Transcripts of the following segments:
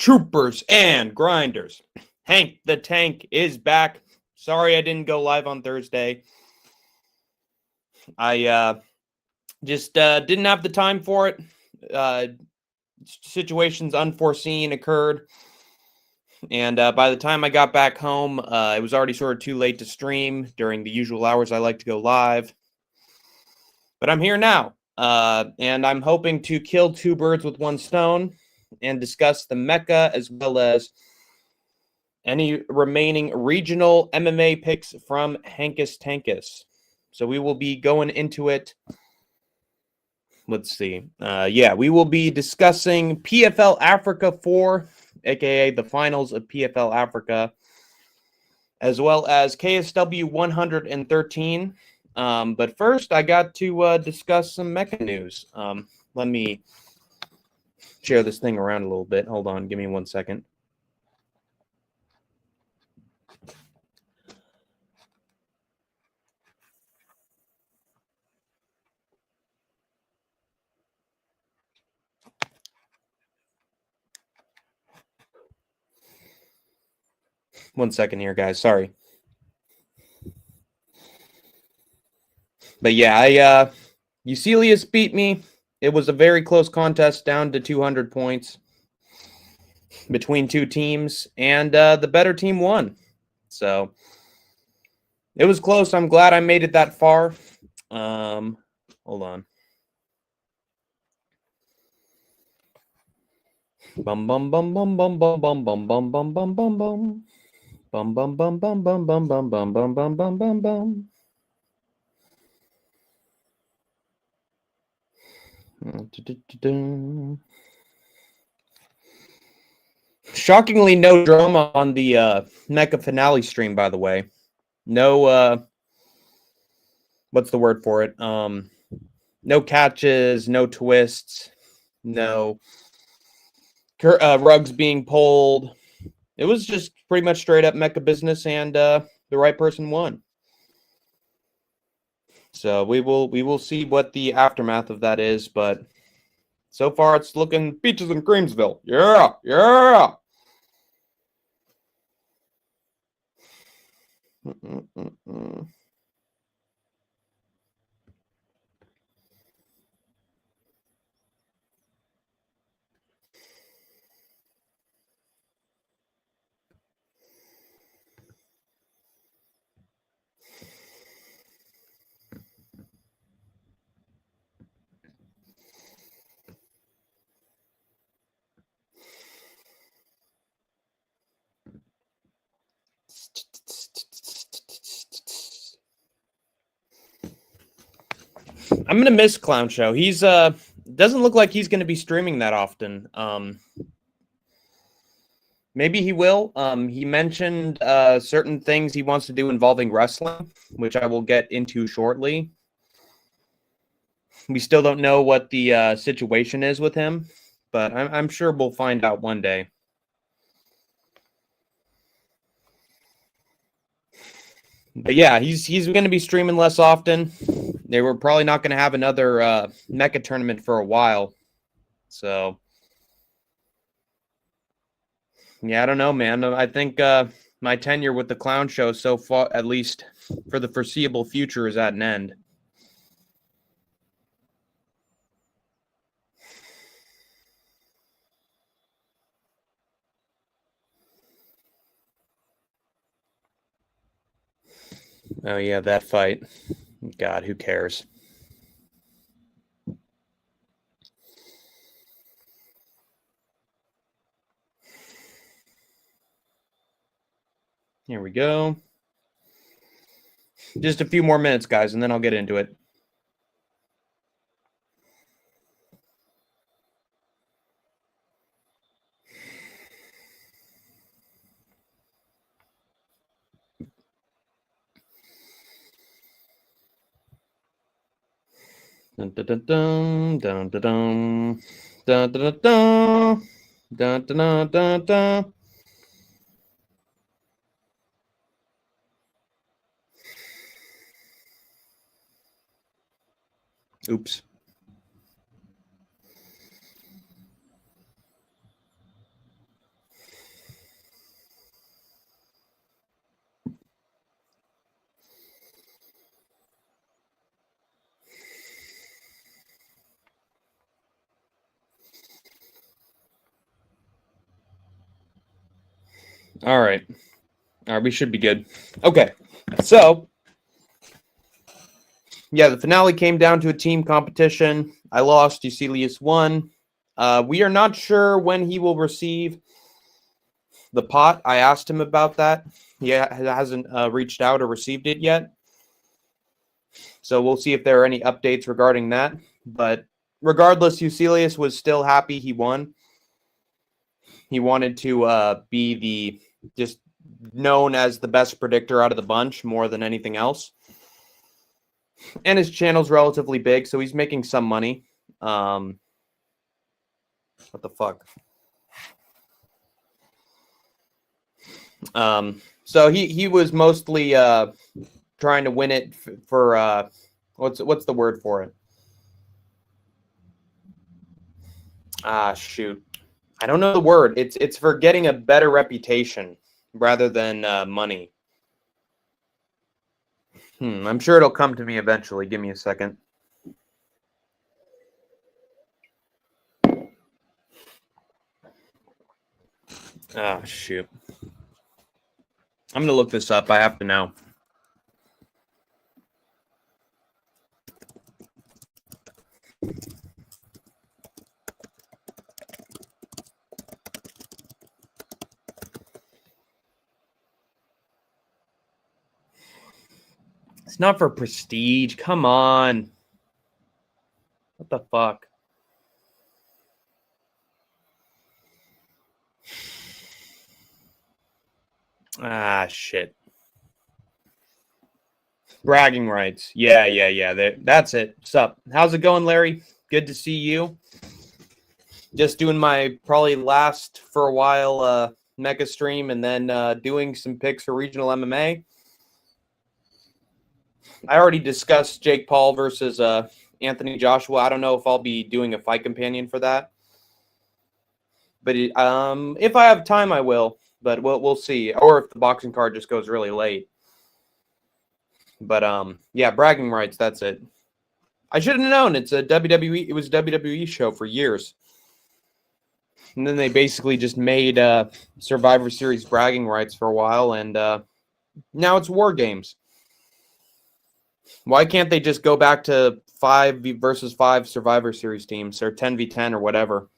Troopers and grinders, Hank the Tank is back. Sorry I didn't go live on Thursday. I just didn't have the time for it. Situations unforeseen occurred. And by the time I got back home, it was already sort of too late to stream during the usual hours I like to go live. But I'm here now, and I'm hoping to kill two birds with one stone and discuss the Mecca as well as any remaining regional MMA picks from Hankus Tankus. So we will be going into it. Let's see. We will be discussing PFL Africa 4, aka the finals of PFL Africa, as well as KSW 113. But first, I got to discuss some Mecca news. Let me share this thing around a little bit. Hold on. Give me 1 second. One second here, guys. Sorry. But yeah, USELYIS beat me. It was a very close contest down to 200 points between two teams, and the better team won. So it was close. I'm glad I made it that far. Hold on. Bum bum bum bum bum bum bum bum bum bum bum bum bum. Bum bum bum bum bum bum bum bum bum bum bum bum bum. Shockingly, no drama on the Mecca finale stream, by the way. No, what's the word for it? No catches, no twists, no rugs being pulled. It was just pretty much straight up Mecca business, and the right person won. So we will see what the aftermath of that is, but so far it's looking peaches and creamsville. Yeah. I'm gonna miss Clown Show. He's doesn't look like he's gonna be streaming that often. Maybe he will. He mentioned certain things he wants to do involving wrestling, which I will get into shortly. We still don't know what the situation is with him, but I'm sure we'll find out one day. But yeah, he's going to be streaming less often. They were probably not going to have another Mecca tournament for a while. So, yeah, I don't know, man. I think my tenure with the Clown Show so far, at least for the foreseeable future, is at an end. Oh, yeah, that fight. God, who cares? Here we go. Just a few more minutes, guys, and then I'll get into it. Dun, dun, dun, dun, dun, dun, dun, dun, dun, dun, dun, dun, dun, dun. Oops. All right. All right, we should be good. Okay. So, yeah, the finale came down to a team competition. I lost. USELYIS won. We are not sure when he will receive the pot. I asked him about that. He hasn't reached out or received it yet. So we'll see if there are any updates regarding that. But regardless, USELYIS was still happy he won. He wanted to be the just known as the best predictor out of the bunch more than anything else. And his channel's relatively big, so he's making some money. What the fuck? So he was mostly trying to win it for what's the word for it? Shoot. I don't know the word. It's for getting a better reputation rather than money. I'm sure it'll come to me eventually. Give me a second. Shoot. I'm going to look this up. I have to know. It's not for prestige. Come on. What the fuck? Shit. Bragging rights. Yeah. That's it. Sup? How's it going, Larry? Good to see you. Just doing my probably last for a while Mecca stream, and then doing some picks for regional MMA. I already discussed Jake Paul versus Anthony Joshua. I don't know if I'll be doing a fight companion for that, but if I have time, I will. But we'll see. Or if the boxing card just goes really late. But yeah, bragging rights. That's it. I should have known. It's a WWE. It was a WWE show for years, and then they basically just made Survivor Series bragging rights for a while, and now it's War Games. Why can't they just go back to 5 versus 5 Survivor Series teams or 10v10 or whatever?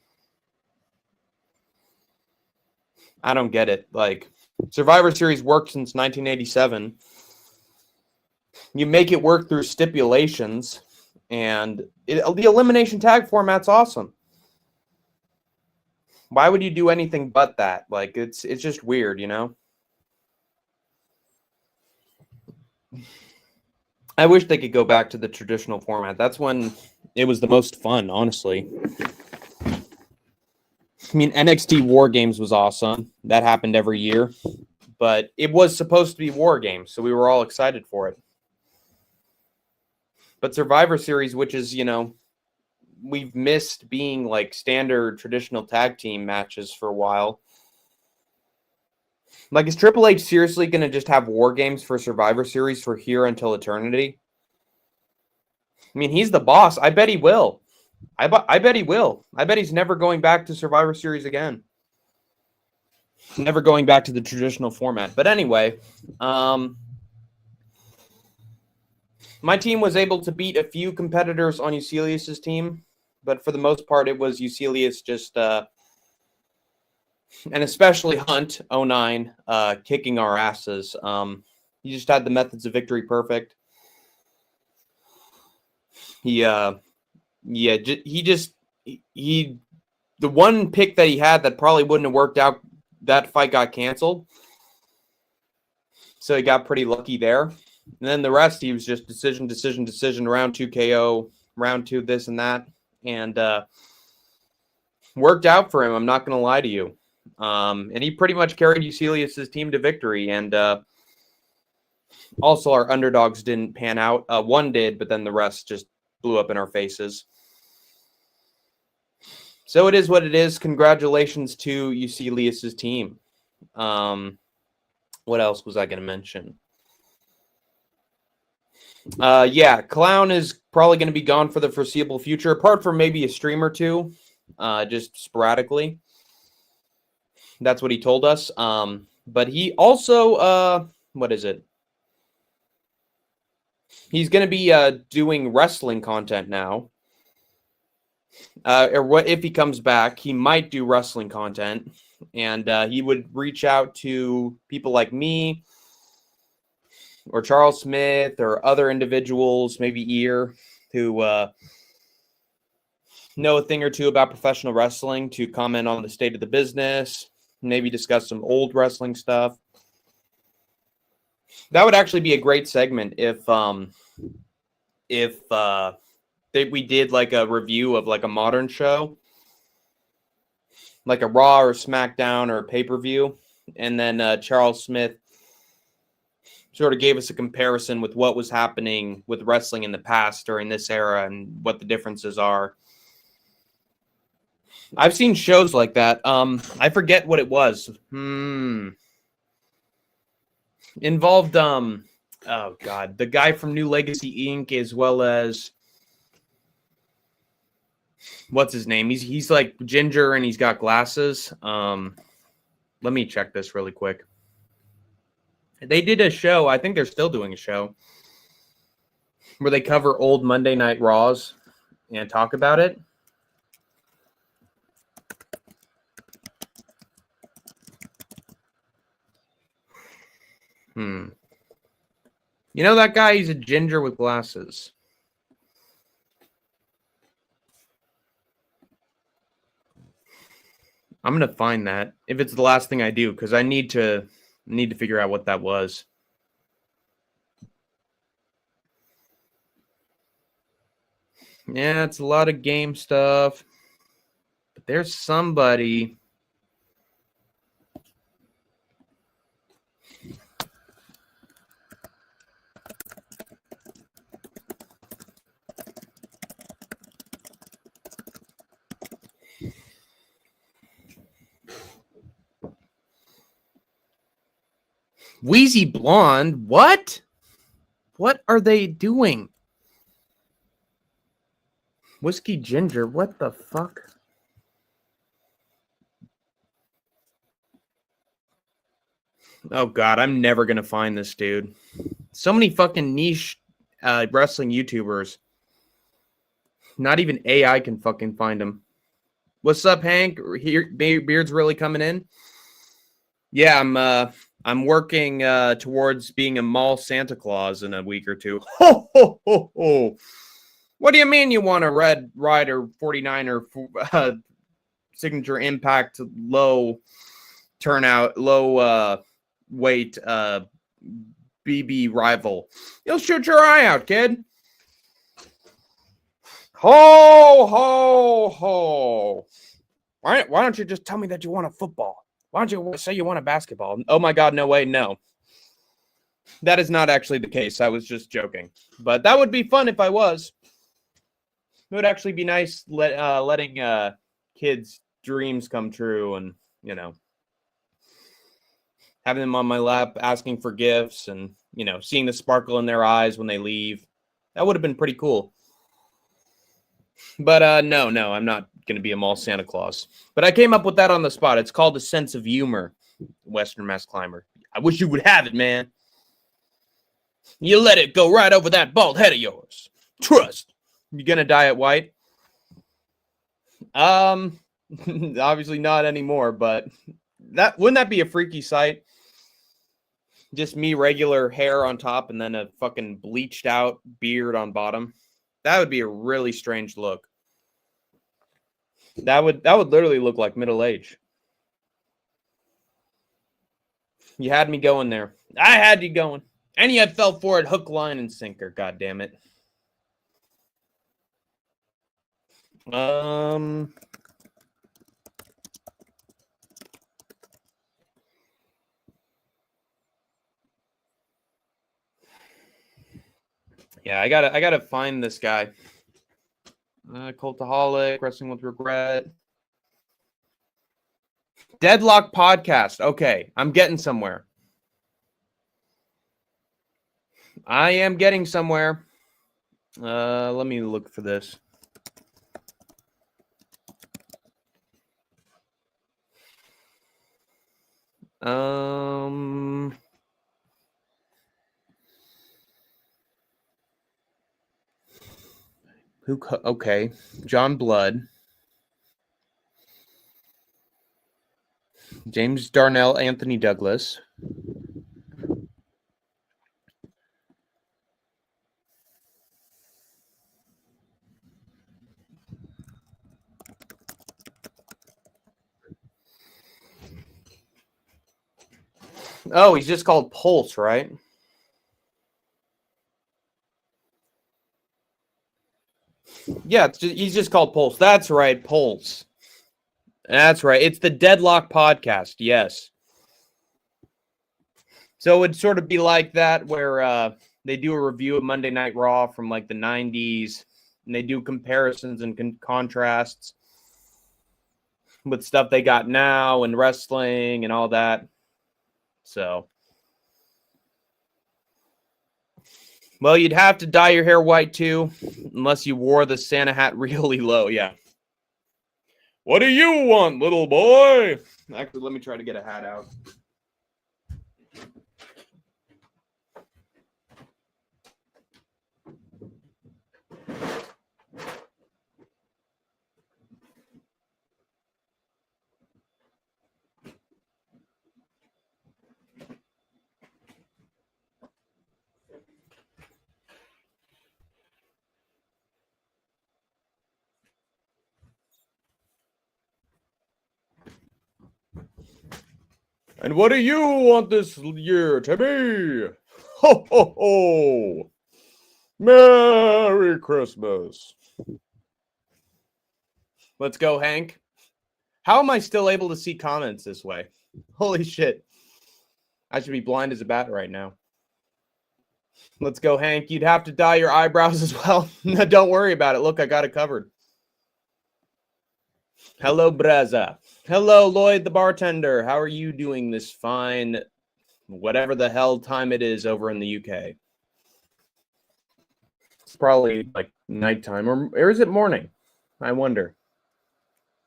I don't get it. Like, Survivor Series worked since 1987. You make it work through stipulations, and the elimination tag format's awesome. Why would you do anything but that? Like, it's just weird, you know? I wish they could go back to the traditional format. That's when it was the most fun, honestly. I mean, NXT War Games was awesome. That happened every year. But it was supposed to be War Games, so we were all excited for it. But Survivor Series, which is, you know, we've missed being like standard traditional tag team matches for a while. Like, is Triple H seriously going to just have War Games for Survivor Series for here until eternity? I mean, he's the boss. I bet he will. I bet he will. I bet he's never going back to Survivor Series again. Never going back to the traditional format. But anyway, my team was able to beat a few competitors on USELYIS' team, but for the most part, it was USELYIS just... and especially Hunt 09 kicking our asses. He just had the methods of victory perfect. The one pick that he had that probably wouldn't have worked out, that fight got canceled. So he got pretty lucky there. And then the rest, he was just decision, round 2 KO, round 2 this and that. And worked out for him, I'm not going to lie to you. And he pretty much carried USELYIS' team to victory. And also our underdogs didn't pan out. One did, but then the rest just blew up in our faces. So it is what it is. Congratulations to USELYIS' team. What else was I going to mention? Yeah, Clown is probably going to be gone for the foreseeable future, apart from maybe a stream or two, just sporadically. That's what he told us. But he also, what is it? He's going to be doing wrestling content now. Or what if he comes back, he might do wrestling content, and he would reach out to people like me or Charles Smith or other individuals, maybe Ear, who know a thing or two about professional wrestling to comment on the state of the business, maybe discuss some old wrestling stuff. That would actually be a great segment if we did like a review of like a modern show, like a Raw or SmackDown or a pay-per-view, and then Charles Smith sort of gave us a comparison with what was happening with wrestling in the past during this era and what the differences are. I've seen shows like that. I forget what it was. Involved oh god, the guy from New Legacy Inc. as well as what's his name? He's like ginger and he's got glasses. Let me check this really quick. They did a show, I think they're still doing a show, where they cover old Monday Night Raws and talk about it. You know that guy? He's a ginger with glasses. I'm gonna find that if it's the last thing I do, because I need to figure out what that was. Yeah, it's a lot of game stuff. But there's somebody. Wheezy Blonde? What? What are they doing? Whiskey Ginger? What the fuck? Oh god, I'm never gonna find this dude. So many fucking niche wrestling YouTubers. Not even AI can fucking find him. What's up, Hank? Here, Beard's really coming in. Yeah, I'm working towards being a mall Santa Claus in a week or two. Ho ho ho ho! What do you mean you want a Red Rider 49er signature impact low turnout, low weight BB rival? You'll shoot your eye out, kid. Ho ho ho! Why don't you just tell me that you want a football? Why don't you say you want a basketball? Oh my god, no way, no. That is not actually the case. I was just joking. But that would be fun if I was. It would actually be nice letting kids' dreams come true and, you know, having them on my lap, asking for gifts and, you know, seeing the sparkle in their eyes when they leave. That would have been pretty cool. But no, I'm not going to be a mall Santa Claus. But I came up with that on the spot. It's called a sense of humor, Western Mass Climber. I wish you would have it, man. You let it go right over that bald head of yours. Trust. You going to dye it white? Obviously not anymore, but wouldn't that be a freaky sight? Just me regular hair on top and then a fucking bleached out beard on bottom. That would be a really strange look. That would literally look like middle age. You had me going there. I had you going. And you fell for it hook, line, and sinker. God damn it. Yeah, I gotta find this guy. Cultaholic, Wrestling with Regret. Deadlock Podcast. Okay, I'm getting somewhere. I am getting somewhere. Let me look for this. Okay. John Blood. James Darnell, Anthony Douglas. Oh, he's just called Pulse, right? Yeah, he's just called Pulse. That's right, Pulse. That's right. It's the Deadlock podcast. Yes. So it'd sort of be like that where they do a review of Monday Night Raw from like the 90s, and they do comparisons and contrasts with stuff they got now and wrestling and all that. So, well, you'd have to dye your hair white too, unless you wore the Santa hat really low. Yeah. What do you want, little boy? Actually, let me try to get a hat out. And what do you want this year, Timmy? Ho, ho, ho. Merry Christmas. Let's go, Hank. How am I still able to see comments this way? Holy shit. I should be blind as a bat right now. Let's go, Hank. You'd have to dye your eyebrows as well. Don't worry about it. Look, I got it covered. Hello, Breza. Hello, Lloyd the bartender. How are you doing this fine, whatever the hell time it is over in the UK? It's probably like nighttime, or is it morning? I wonder.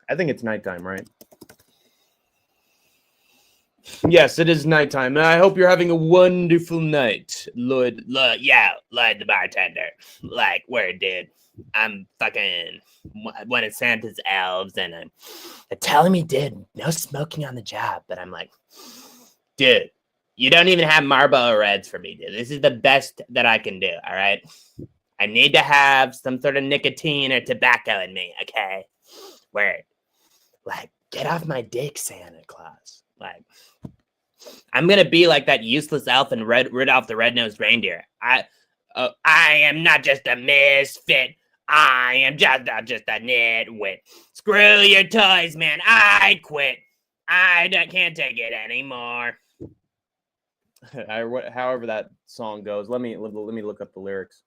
I think it's nighttime, right? Yes, it is nighttime, and I hope you're having a wonderful night, Lloyd. Lloyd the bartender. Like, where, dude? I'm fucking one of Santa's elves, and they're telling me, dude, no smoking on the job. But I'm like, dude, you don't even have Marlboro Reds for me, dude. This is the best that I can do, all right? I need to have some sort of nicotine or tobacco in me, okay? Where, like, get off my dick, Santa Claus. Like, I'm gonna be like that useless elf in Rudolph the Red-Nosed Reindeer. I am not just a misfit. I am just a nitwit. Screw your toys, man. I quit. I can't take it anymore. However that song goes. Let me look up the lyrics.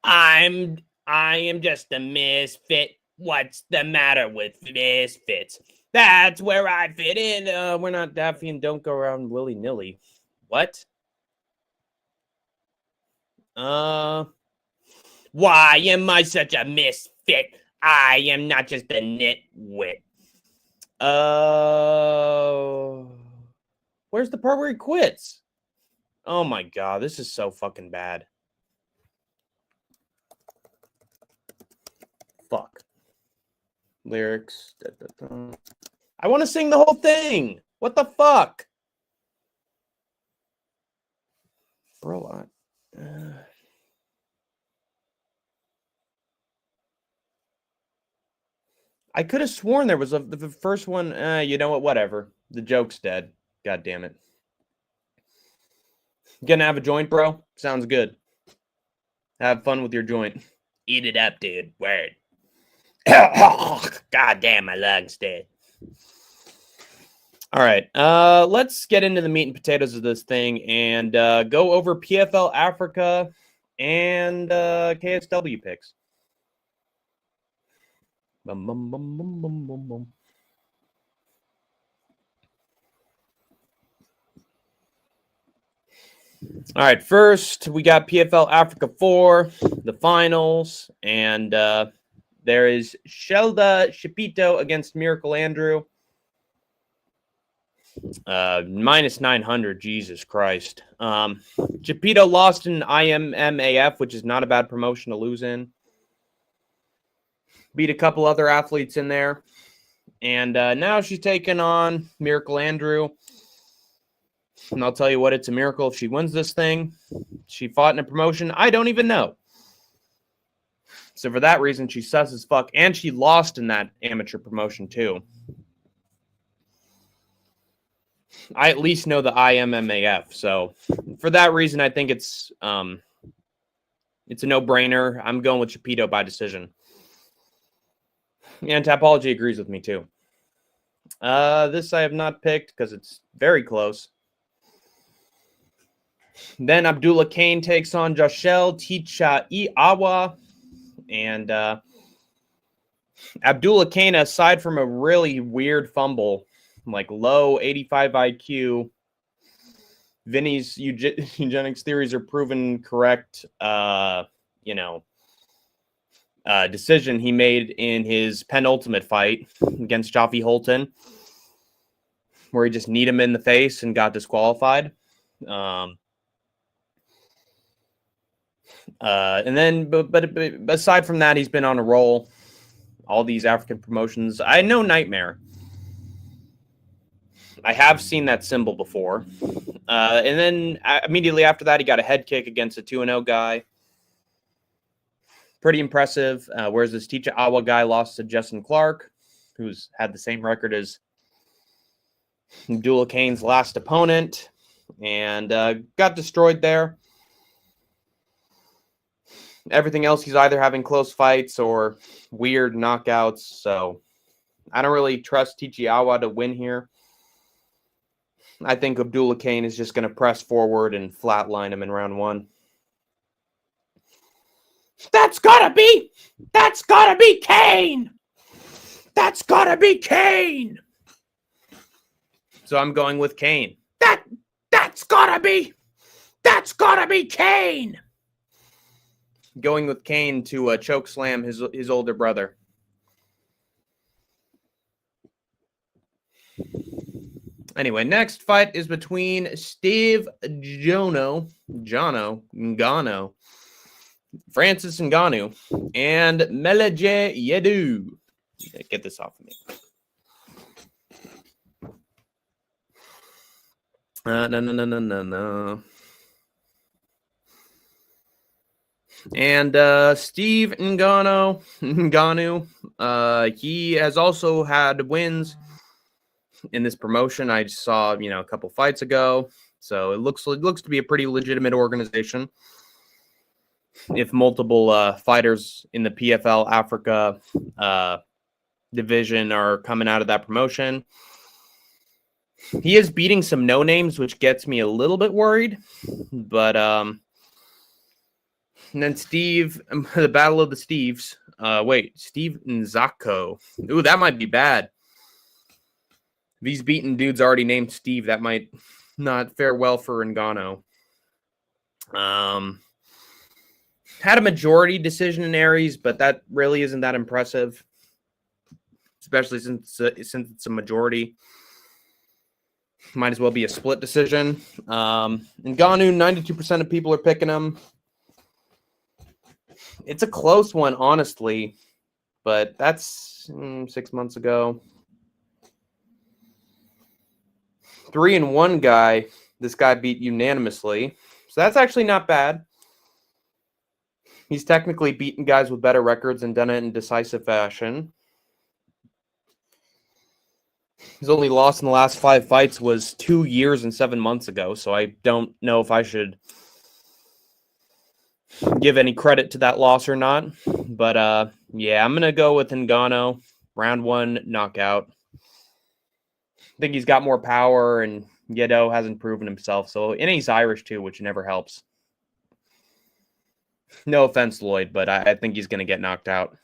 I am just a misfit. What's the matter with misfits? That's where I fit in. We're not daffy and don't go around willy-nilly. What? Why am I such a misfit? I am not just a nitwit. Where's the part where he quits? Oh my god, this is so fucking bad. Fuck. Lyrics. I want to sing the whole thing. What the fuck? Bro, I could have sworn there was the first one. You know what? Whatever. The joke's dead. God damn it. You gonna have a joint, bro? Sounds good. Have fun with your joint. Eat it up, dude. Word. God damn, my lungs dead. All right. Let's get into the meat and potatoes of this thing and go over PFL Africa and KSW picks. Bum, bum, bum, bum, bum, bum, bum. All right, first we got PFL Africa 4, the finals, and There is Shelda Shapito against Miracle Andrew. Minus 900. Jesus Christ. Shapito lost in IMMAF, which is not a bad promotion to lose in. Beat a couple other athletes in there. And now she's taking on Miracle Andrew. And I'll tell you what, it's a miracle if she wins this thing. She fought in a promotion I don't even know. So for that reason, she's sus as fuck. And she lost in that amateur promotion too. I at least know the IMMAF. So for that reason, I think it's a no-brainer. I'm going with Shapito by decision. And Tapology agrees with me too. This I have not picked because it's very close. Then Abdullah Kane takes on Joshelle Ticha Iawa. And Abdullah Kane, aside from a really weird fumble, like low 85 IQ, Vinny's eugenics theories are proven correct. Decision he made in his penultimate fight against Joffy Holton, where he just kneed him in the face and got disqualified. And then, but aside from that, he's been on a roll. All these African promotions. I know Nightmare. I have seen that symbol before. And then immediately after that, he got a head kick against a 2-0 guy. Pretty impressive. Whereas this Ticha Awa guy lost to Justin Clark, who's had the same record as Abdullah Kane's last opponent, and got destroyed there. Everything else, he's either having close fights or weird knockouts. So I don't really trust Ticha Awa to win here. I think Abdullah Kane is just going to press forward and flatline him in round one. That's gotta be Kane. That's gotta be Kane. So I'm going with Kane. That's gotta be Kane. Going with Kane to choke slam his older brother. Anyway, next fight is between Steve Ngannou, Francis Ngannou, and Meleje Yedu. Get this off of me. No. And Steve Ngannou, he has also had wins in this promotion. I just saw, a couple fights ago. So it looks to be a pretty legitimate organization. If multiple fighters in the PFL Africa division are coming out of that promotion. He is beating some no-names, which gets me a little bit worried. But and then Steve, the Battle of the Steves. Steve Nzako. Ooh, that might be bad. If he's beating dudes already named Steve, that might not fare well for Ngannou. Had a majority decision in Aries, but that really isn't that impressive, especially since it's a majority. Might as well be a split decision. Ngannou, 92% of people are picking him. It's a close one, honestly, but that's 6 months ago. 3-1 guy, this guy beat unanimously, so that's actually not bad. He's technically beaten guys with better records and done it in decisive fashion. His only loss in the last 5 fights was 2 years and 7 months ago, so I don't know if I should give any credit to that loss or not. But, yeah, I'm going to go with Ngannou. Round 1 knockout. I think he's got more power, and Yedo hasn't proven himself. So, and he's Irish, too, which never helps. No offense, Lloyd, but I think he's going to get knocked out.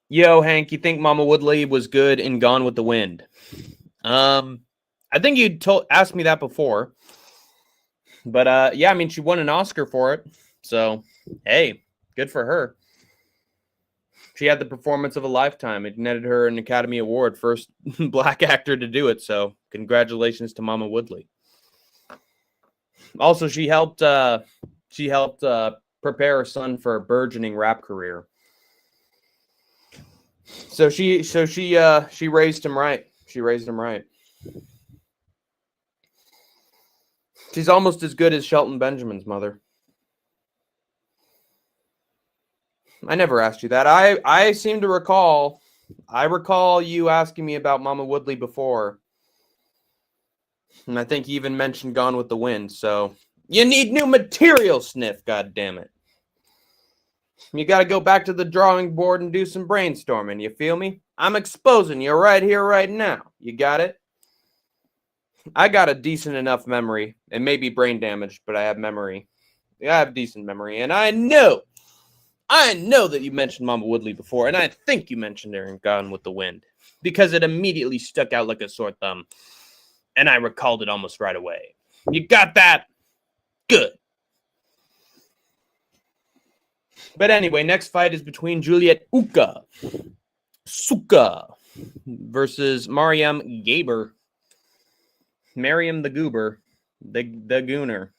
Yo, Hank, you think Mama Woodley was good in Gone with the Wind? I think you asked me that before. But yeah, I mean, she won an Oscar for it. So, hey, good for her. She had the performance of a lifetime. It netted her an Academy Award, first black actor to do it. So, congratulations to Mama Woodley. Also, she helped prepare her son for a burgeoning rap career. So she raised him right. She raised him right. She's almost as good as Shelton Benjamin's mother. I never asked you that. I seem to recall. I recall you asking me about Mama Woodley before. And I think you even mentioned Gone with the Wind. So you need new material, Sniff, god damn it. You got to go back to the drawing board and do some brainstorming. You feel me? I'm exposing you right here, right now. You got it? I got a decent enough memory. It may be brain damaged, but I have memory. I have decent memory. And I know that you mentioned Mama Woodley before. And I think you mentioned her in Gone with the Wind. Because it immediately stuck out like a sore thumb. And I recalled it almost right away. You got that? Good. But anyway, next fight is between Juliet Suka versus Mariam Gaber. Mariam the Goober. The Gooner.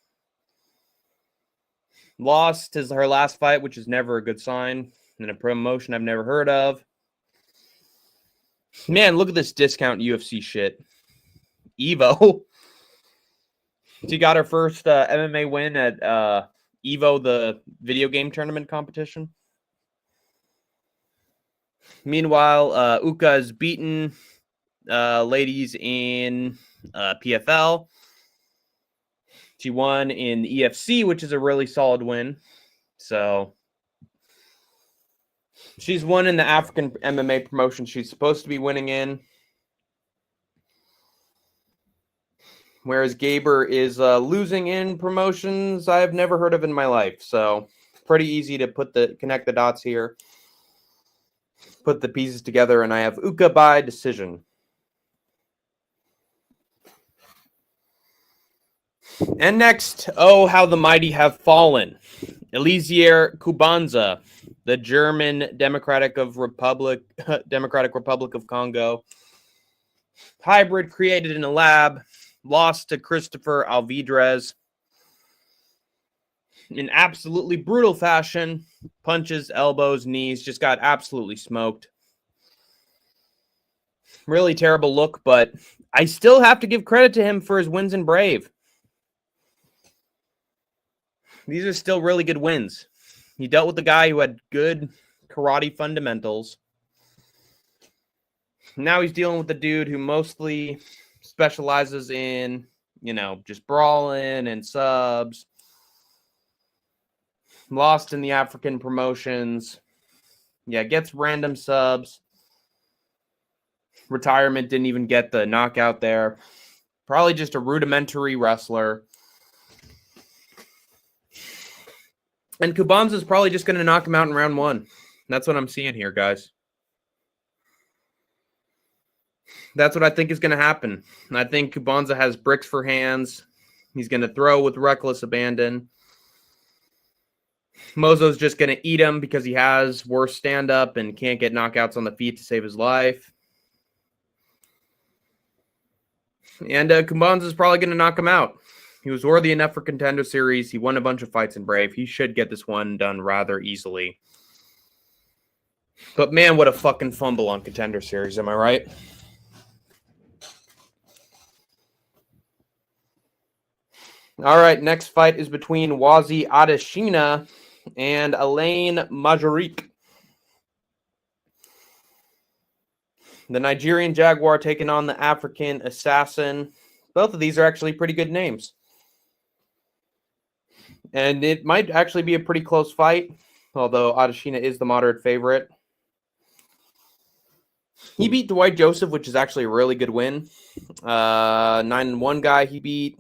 Lost is her last fight, which is never a good sign. In a promotion I've never heard of. Man, look at this discount UFC shit. Evo. She got her first MMA win at Evo, the video game tournament competition. Meanwhile, Uka has beaten ladies in PFL. She won in the EFC, which is a really solid win. So she's won in the African MMA promotion she's supposed to be winning in. Whereas Gaber is losing in promotions I've never heard of in my life. So pretty easy to connect the dots here. Put the pieces together, and I have Uka by decision. And next, oh, how the mighty have fallen. Eliezer Kubanza, the German Democratic Republic of Congo. Hybrid created in a lab. Lost to Christopher Alvidrez in absolutely brutal fashion. Punches, elbows, knees, just got absolutely smoked. Really terrible look, but I still have to give credit to him for his wins in Brave. These are still really good wins. He dealt with a guy who had good karate fundamentals. Now he's dealing with the dude who mostly specializes in, just brawling and subs. Lost in the African promotions. Yeah, gets random subs. Retirement, didn't even get the knockout there. Probably just a rudimentary wrestler. And Kubanza's probably just going to knock him out in round 1. That's what I'm seeing here, guys. That's what I think is going to happen. I think Kubanza has bricks for hands. He's going to throw with reckless abandon. Mozo's just going to eat him because he has worse stand-up and can't get knockouts on the feet to save his life. And Kubanza's probably going to knock him out. He was worthy enough for Contender Series. He won a bunch of fights in Brave. He should get this one done rather easily. But man, what a fucking fumble on Contender Series. Am I right? All right, next fight is between Wazi Adesina and Elaine Majoric. The Nigerian Jaguar taking on the African Assassin. Both of these are actually pretty good names. And it might actually be a pretty close fight, although Adesina is the moderate favorite. He beat Dwight Joseph, which is actually a really good win. 9-1 guy he beat.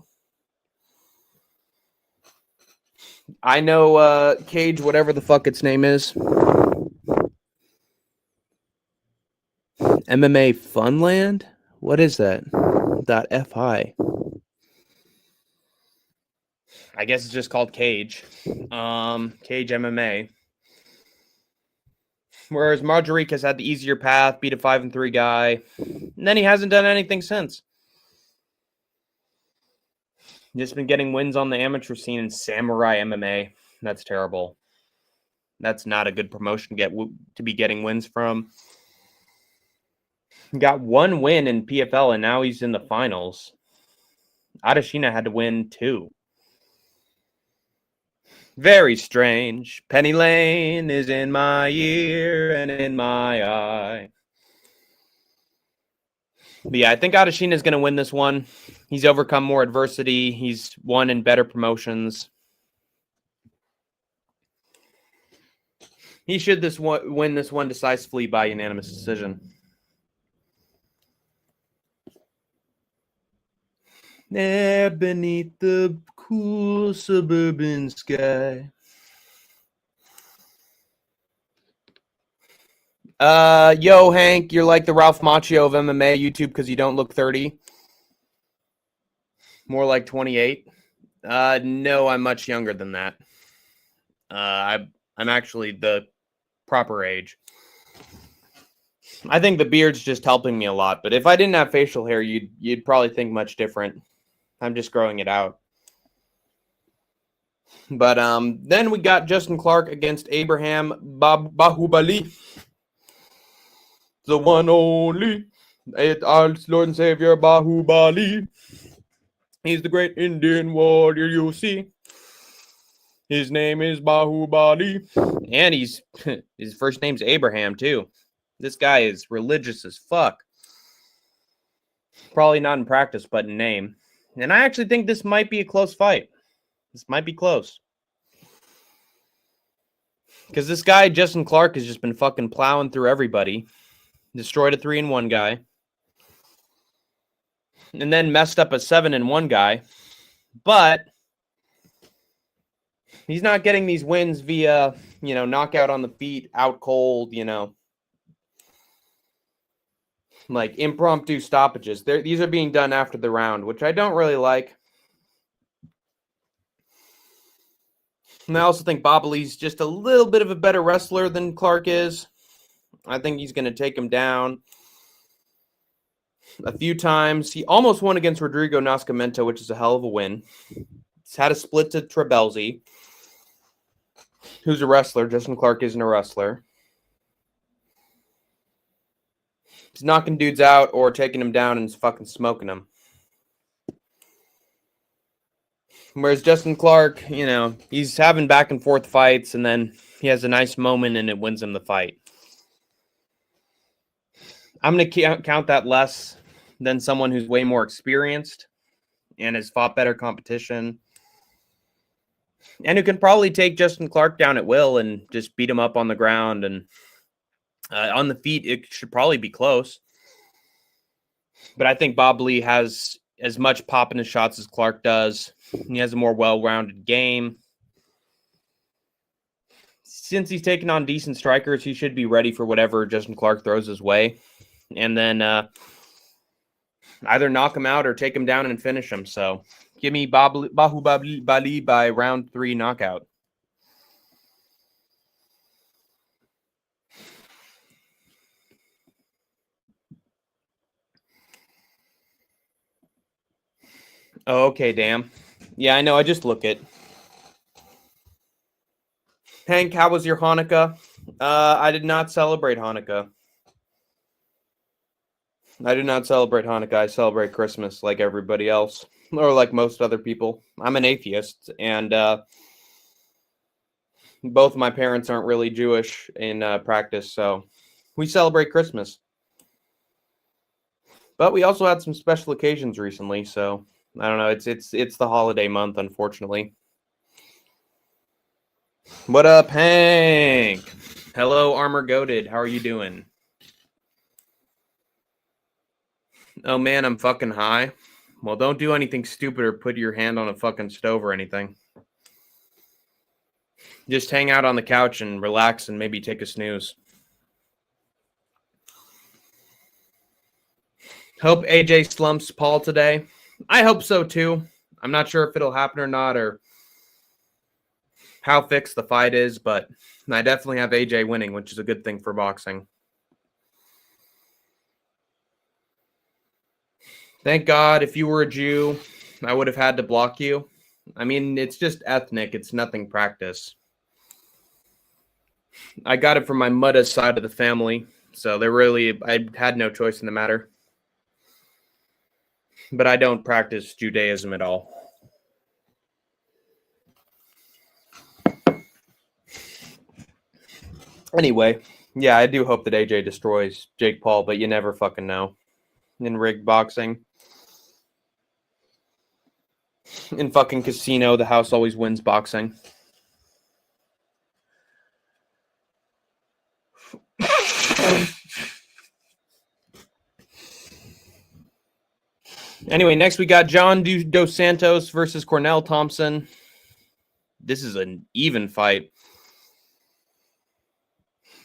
I know Cage, whatever the fuck its name is. MMA Funland? What is that? .fi. I guess it's just called Cage. Cage MMA. Whereas Marjorique has had the easier path, beat a 5-3 guy, and then he hasn't done anything since. Just been getting wins on the amateur scene in Samurai MMA. That's terrible. That's not a good promotion to be getting wins from. He got one win in PFL, and now he's in the finals. Adesina had to win 2. Very strange. Penny Lane is in my ear and in my eye. But yeah, I think Adesina is going to win this one. He's overcome more adversity. He's won in better promotions. He should win this one decisively by unanimous decision. There beneath the cool suburban sky. Yo, Hank, you're like the Ralph Macchio of MMA YouTube because you don't look 30. More like 28. No, I'm much younger than that. I'm actually the proper age. I think the beard's just helping me a lot, but if I didn't have facial hair, you'd probably think much different. I'm just growing it out. But then we got Justin Clark against Abraham Bahubali. The one only, our Lord and Savior Bahubali. He's the great Indian warrior you see. His name is Bahubali. And his first name's Abraham, too. This guy is religious as fuck. Probably not in practice, but in name. And I actually think this might be a close fight. This might be close. Because this guy, Justin Clark, has just been fucking plowing through everybody. Destroyed a 3-1 guy. And then messed up a 7-1 guy. But he's not getting these wins via, knockout on the feet, out cold, like impromptu stoppages. These are being done after the round, which I don't really like. And I also think Bahubali's just a little bit of a better wrestler than Clark is. I think he's going to take him down a few times. He almost won against Rodrigo Nascimento, which is a hell of a win. He's had a split to Trebelzi, who's a wrestler. Justin Clark isn't a wrestler. He's knocking dudes out or taking them down and he's fucking smoking them. Whereas Justin Clark, he's having back and forth fights and then he has a nice moment and it wins him the fight. I'm going to count that less than someone who's way more experienced and has fought better competition and who can probably take Justin Clark down at will and just beat him up on the ground. And on the feet, it should probably be close. But I think Bahubali has as much pop in his shots as Clark does. He has a more well-rounded game. Since he's taken on decent strikers, he should be ready for whatever Justin Clark throws his way. And then either knock him out or take him down and finish him. So give me Bahubali by round 3 knockout. Oh, okay, damn. Yeah, I know. I just look it. Hank, how was your Hanukkah? I did not celebrate Hanukkah. I do not celebrate Hanukkah. I celebrate Christmas like everybody else, or like most other people. I'm an atheist, and both of my parents aren't really Jewish in practice, so we celebrate Christmas. But we also had some special occasions recently, so I don't know. It's the holiday month, unfortunately. What up, Hank? Hello, Armor Goated. How are you doing? Oh, man, I'm fucking high. Well, don't do anything stupid or put your hand on a fucking stove or anything. Just hang out on the couch and relax and maybe take a snooze. Hope AJ slumps Paul today. I hope so, too. I'm not sure if it'll happen or not, or how fixed the fight is, but I definitely have AJ winning, which is a good thing for boxing. Thank God, if you were a Jew, I would have had to block you. I mean, it's just ethnic. It's nothing practice. I got it from my Mutta side of the family, so I had no choice in the matter. But I don't practice Judaism at all. Anyway, yeah, I do hope that AJ destroys Jake Paul, but you never fucking know. In rigged boxing. In fucking casino, the house always wins boxing. Anyway, next we got John Dos Santos versus Cornell Thompson. This is an even fight.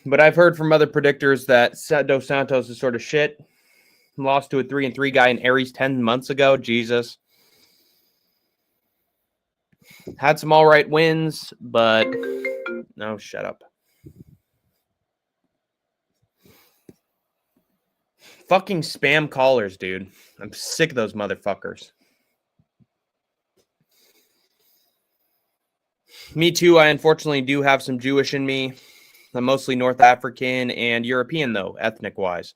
But I've heard from other predictors that Dos Santos is sort of shit. Lost to a 3-3 guy in Aries 10 months ago. Jesus. Had some all right wins, but no, shut up. Fucking spam callers, dude. I'm sick of those motherfuckers. Me too. I unfortunately do have some Jewish in me. I'm mostly North African and European, though, ethnic-wise.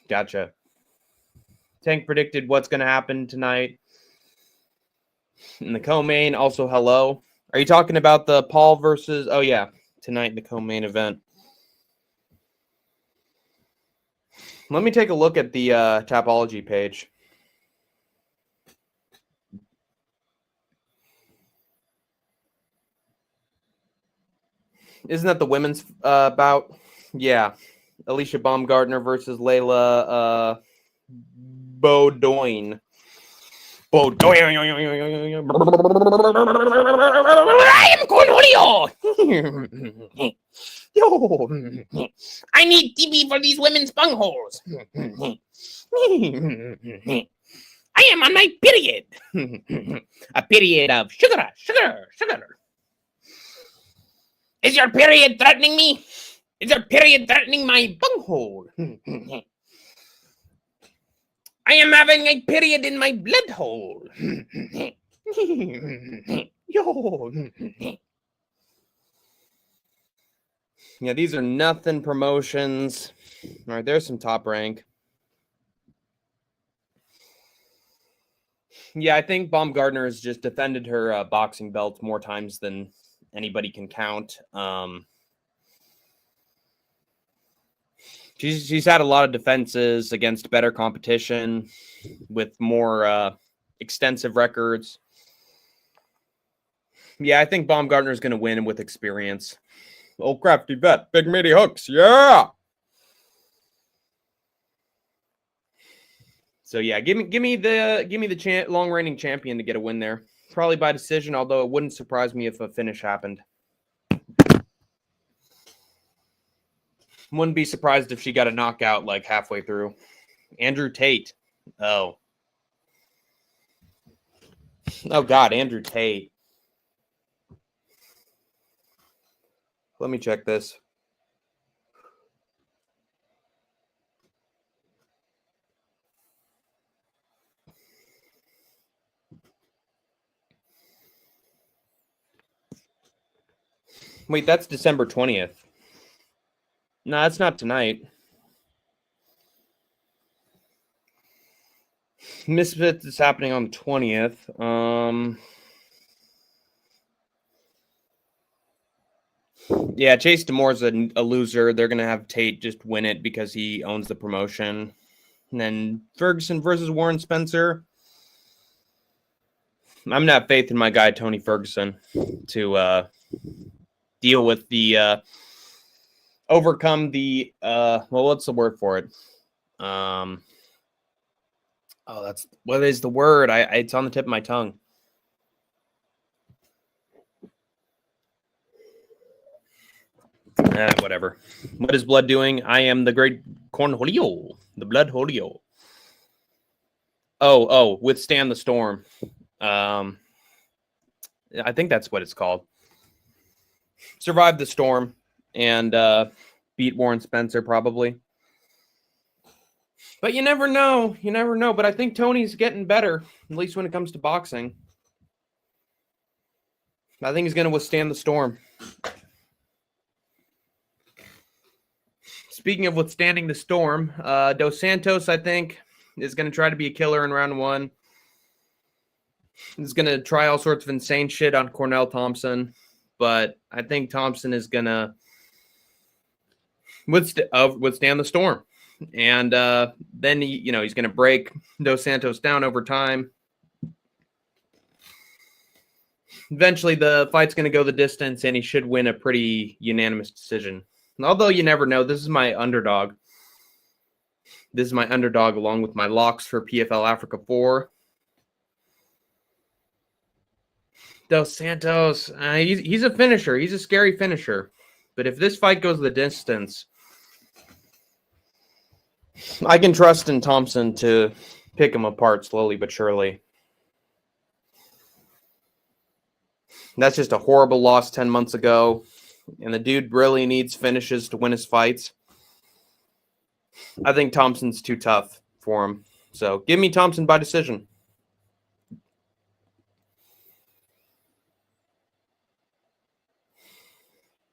Gotcha. Tank predicted what's going to happen tonight. In the co-main, also hello. Are you talking about the Paul versus... Oh, yeah. Tonight in the co-main event. Let me take a look at the Tapology page. Isn't that the women's bout? Yeah. Alicia Baumgartner versus Layla Beaudoin. I am Cornelio. Yo, I need TV for these women's bungholes. I am on my period. A period of sugar. Is your period threatening me? Is your period threatening my bunghole? I am having a period in my blood hole. Yo. Yeah, these are nothing promotions. All right, there's some Top Rank. Yeah, I think Baumgartner has just defended her boxing belts more times than anybody can count. She's had a lot of defenses against better competition with more extensive records. Yeah, I think Baumgartner is going to win with experience. Old crafty vet, big meaty hooks, yeah. So yeah, give me the long reigning champion to get a win there. Probably by decision, although it wouldn't surprise me if a finish happened. Wouldn't be surprised if she got a knockout like halfway through. Andrew Tate. Oh God, Andrew Tate. Let me check this. Wait, that's December 20th. No, that's not tonight. Misfits is happening on the 20th. Yeah, Chase Demore's a loser. They're going to have Tate just win it because he owns the promotion. And then Ferguson versus Warren Spencer. I'm going to have faith in my guy, Tony Ferguson, to deal with the overcome the what's the word for it? What is the word? It's on the tip of my tongue. Whatever. What is blood doing? I am the great Cornholio, the blood holio. Oh, withstand the storm. I think that's what it's called. Survived the storm and beat Warren Spencer probably. But you never know. You never know. But I think Tony's getting better, at least when it comes to boxing. I think he's going to withstand the storm. Speaking of withstanding the storm, Dos Santos, I think, is going to try to be a killer in round one. He's going to try all sorts of insane shit on Cornell Thompson. But I think Thompson is going to withstand the storm. And then, he's going to break Dos Santos down over time. Eventually, the fight's going to go the distance, and he should win a pretty unanimous decision. Although you never know, this is my underdog. This is my underdog along with my locks for PFL Africa 4. Dos Santos, he's a finisher. He's a scary finisher. But if this fight goes the distance, I can trust in Thompson to pick him apart slowly but surely. That's just a horrible loss 10 months ago. And the dude really needs finishes to win his fights. I think Thompson's too tough for him. So give me Thompson by decision.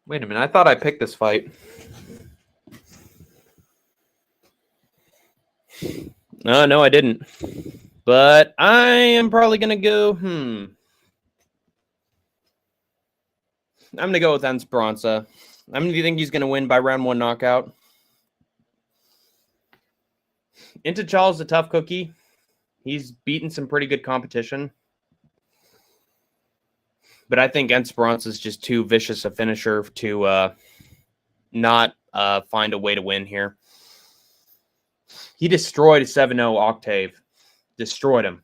Wait a minute. I thought I picked this fight. No, I didn't. But I am probably going to go, I'm going to go with Esperanza. Do you think he's going to win by round one knockout? Intechala's a tough cookie. He's beaten some pretty good competition. But I think Esperanza is just too vicious a finisher to not find a way to win here. He destroyed 7-0 Octave. Destroyed him.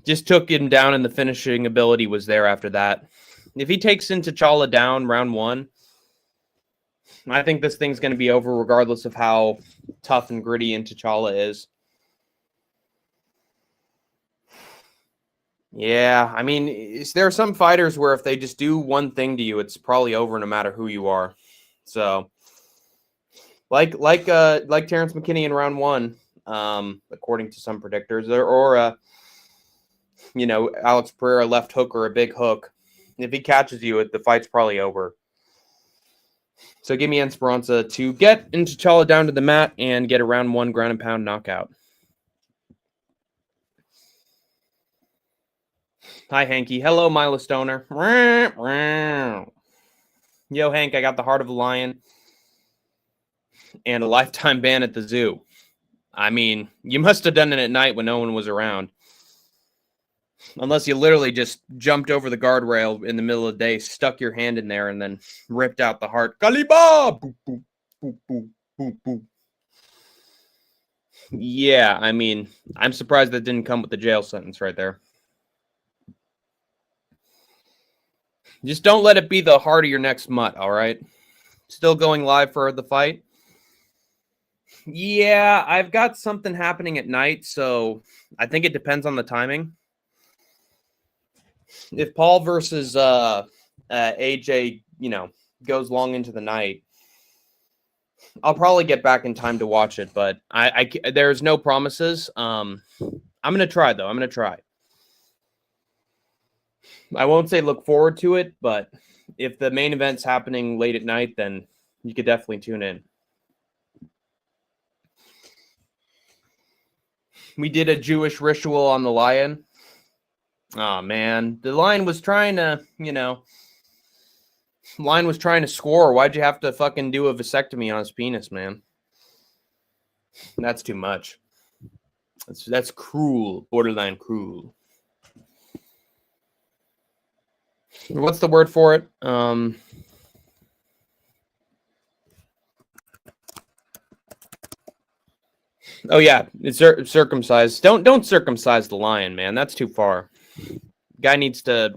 Just took him down, and the finishing ability was there after that. If he takes Intechala down round one, I think this thing's going to be over regardless of how tough and gritty Intechala is. Yeah, there are some fighters where if they just do one thing to you, it's probably over no matter who you are. So, like Terrence McKinney in round one, according to some predictors, or Alex Pereira left hook or a big hook. If he catches you, the fight's probably over. So give me Esperanza to get Intechala down to the mat and get a round one ground and pound knockout. Hi, Hanky. Hello, Milo Stoner. Yo, Hank, I got the heart of a lion and a lifetime ban at the zoo. You must have done it at night when no one was around. Unless you literally just jumped over the guardrail in the middle of the day, stuck your hand in there, and then ripped out the heart. Kaliba! Boop, boop, boop, boop, boop, boop. Yeah, I'm surprised that didn't come with the jail sentence right there. Just don't let it be the heart of your next mutt, all right? Still going live for the fight? Yeah, I've got something happening at night, so I think it depends on the timing. If Paul versus AJ, goes long into the night, I'll probably get back in time to watch it, but there's no promises. I'm going to try, though. I'm going to try. I won't say look forward to it, but if the main event's happening late at night, then you could definitely tune in. We did a Jewish ritual on the lion. Oh, man. The lion was trying to, lion was trying to score. Why'd you have to fucking do a vasectomy on his penis, man? That's too much. That's cruel. Borderline cruel. What's the word for it? Oh, yeah. It's circumcised. Don't circumcise the lion, man. That's too far. Guy needs to,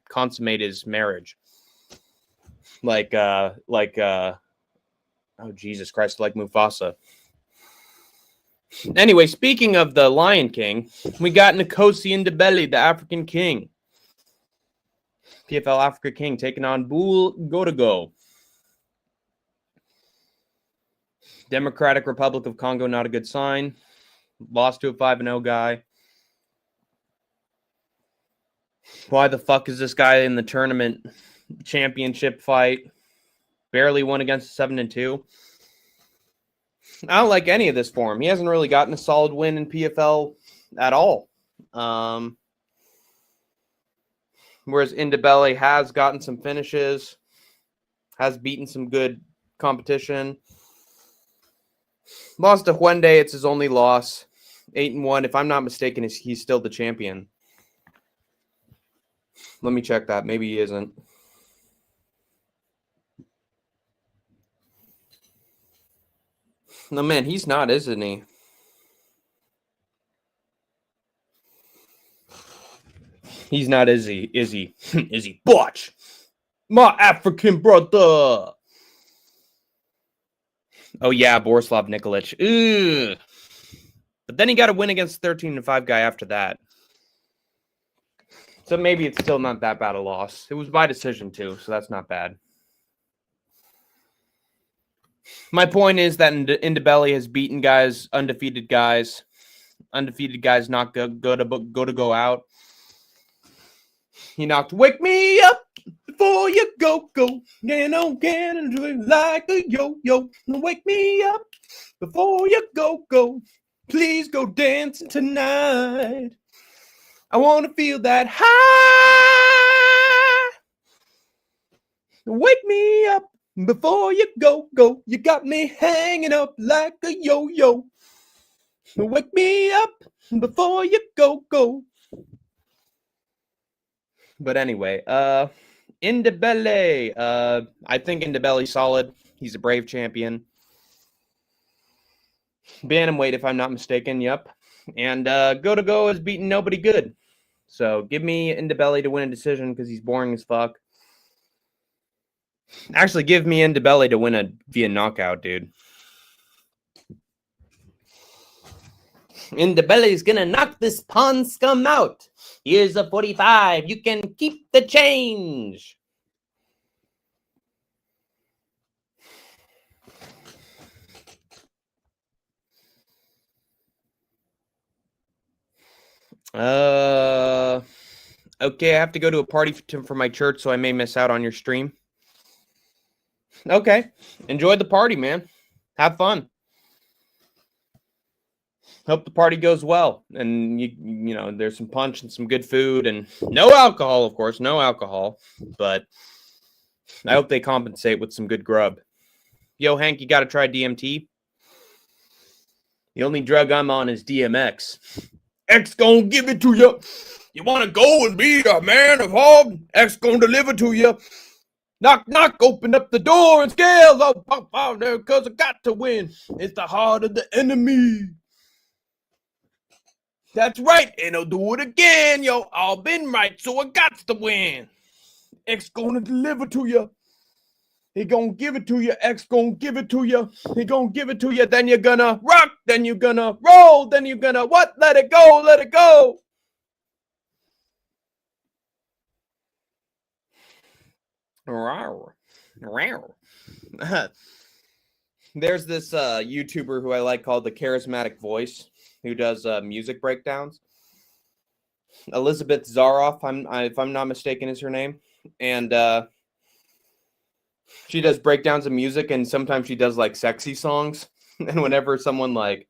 consummate his marriage. Oh, Jesus Christ, like Mufasa. Anyway, speaking of the Lion King, we got Nkosi Ndebele, the African King. PFL Africa King taking on Bull Gotogo. Democratic Republic of Congo, not a good sign. Lost to a 5-0 guy. Why the fuck is this guy in the tournament championship fight? Barely won against 7-2. I don't like any of this for him. He hasn't really gotten a solid win in PFL at all. Whereas Ndebele has gotten some finishes, has beaten some good competition. Lost to Huende. It's his only loss. 8-1. If I'm not mistaken, he's still the champion. Let me check that. Maybe he isn't. No, man, he's not, isn't he? He's not, is he? Is he? Is he? Botch! My African brother! Oh, yeah, Borislav Nikolic. Ugh. But then he got a win against the 13-5 guy after that. So maybe it's still not that bad a loss. It was by decision, too, so that's not bad. My point is that Ndebele has beaten guys, undefeated guys. Undefeated guys not go out. He knocked Wake Me Up Before You Go. Get on, get and do it like a yo-yo. Wake me up before you go. Please go dancing tonight. I want to feel that high. Wake me up before you go. You got me hanging up like a yo-yo. Wake me up before you go. But anyway, Ndebele. I think Ndebele's solid. He's a brave champion. Bantamweight, if I'm not mistaken. Yep. And Gotogo has beaten nobody good. So give me Ndebele to win a decision because he's boring as fuck. Actually, give me Ndebele to win a via knockout, dude. Ndebele's gonna knock this pawn scum out. Here's a 45. You can keep the change. Okay, I have to go to a party for my church, so I may miss out on your stream. Okay. Enjoy the party, man. Have fun. Hope the party goes well. And, you know, there's some punch and some good food and no alcohol, of course. No alcohol. But I hope they compensate with some good grub. Yo, Hank, you got to try DMT. The only drug I'm on is DMX. X gonna give it to you. You want to go and be a man of hog? X gonna deliver to you. Knock, knock, open up the door and scales. I'll pop out there because I got to win. It's the heart of the enemy. That's right, and I'll do it again, yo. I've been right, so I got to win. X gonna deliver to you. He gonna give it to you. X gonna give it to you. He gonna give it to you. Then you're gonna rock. Then you're gonna roll. Then you're gonna what? Let it go. Let it go. There's this YouTuber who I like called the Charismatic Voice, who does music breakdowns. Elizabeth Zaroff, if I'm not mistaken, is her name, and she does breakdowns of music, and sometimes she does like sexy songs. And whenever someone like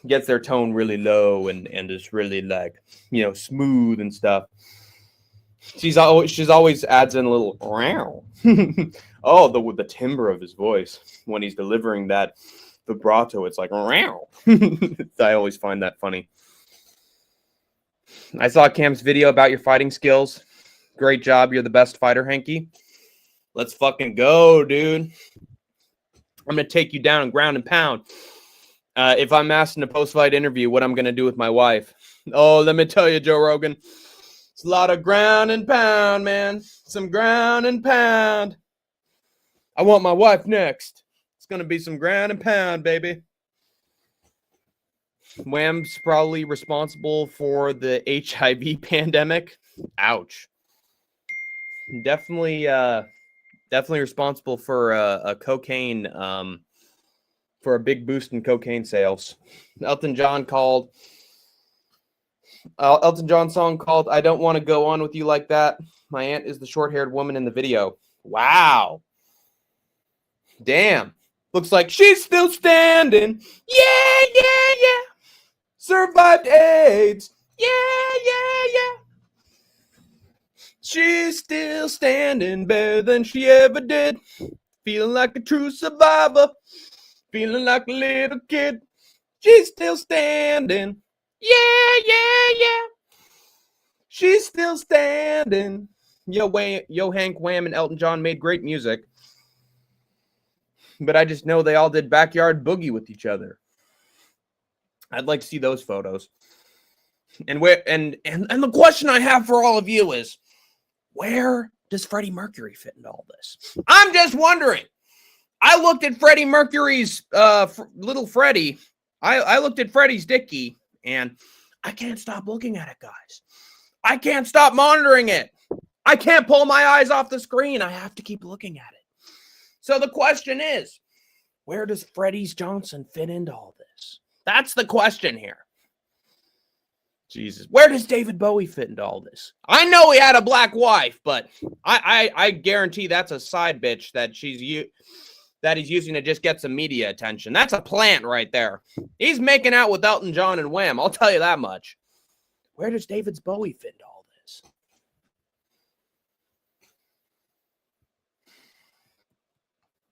gets their tone really low and is really like, you know, smooth and stuff, she's always adds in a little wow. Oh, the timbre of his voice when he's delivering that vibrato, it's like wow. I always find that funny. I saw Cam's video about your fighting skills. Great job. You're the best fighter, Hanky. Let's fucking go, dude. I'm going to take you down and ground and pound. If I'm asked in a post-fight interview what I'm going to do with my wife. Oh, let me tell you, Joe Rogan. It's a lot of ground and pound, man. Some ground and pound. I want my wife next. It's going to be some ground and pound, baby. Wham's probably responsible for the HIV pandemic. Ouch. Definitely responsible for a cocaine, for a big boost in cocaine sales. Elton John song called "I Don't Want to Go On With You Like That." My aunt is the short-haired woman in the video. Wow. Damn. Looks like she's still standing. Yeah, yeah, yeah. Survived AIDS. Yeah, yeah, yeah. She's still standing better than she ever did. Feeling like a true survivor. Feeling like a little kid. She's still standing. Yeah, yeah, yeah. She's still standing. Yo, Hank, Wham, and Elton John made great music. But I just know they all did Backyard Boogie with each other. I'd like to see those photos. And the question I have for all of you is, where does Freddie Mercury fit into all this? I'm just wondering. I looked at Freddie Mercury's little Freddie. I looked at Freddie's Dickie, and I can't stop looking at it, guys. I can't stop monitoring it. I can't pull my eyes off the screen. I have to keep looking at it. So the question is, where does Freddie's Johnson fit into all this? That's the question here. Jesus. Where does David Bowie fit into all this? I know he had a black wife, but I guarantee that's a side bitch that he's using to just get some media attention. That's a plant right there. He's making out with Elton John and Wham. I'll tell you that much. Where does David Bowie fit into all this?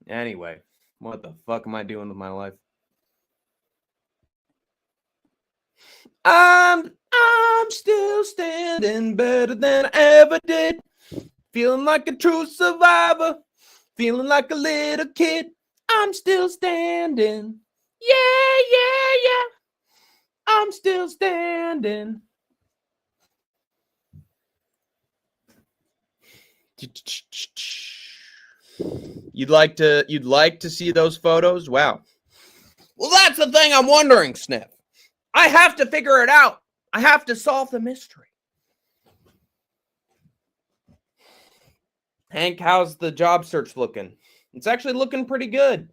Anyway, what the fuck am I doing with my life? I'm still standing better than I ever did. Feeling like a true survivor. Feeling like a little kid. I'm still standing. Yeah, yeah, yeah. I'm still standing. You'd like to see those photos? Wow. Well, that's the thing I'm wondering, Sniff. I have to figure it out. I have to solve the mystery. Hank, how's the job search looking? It's actually looking pretty good.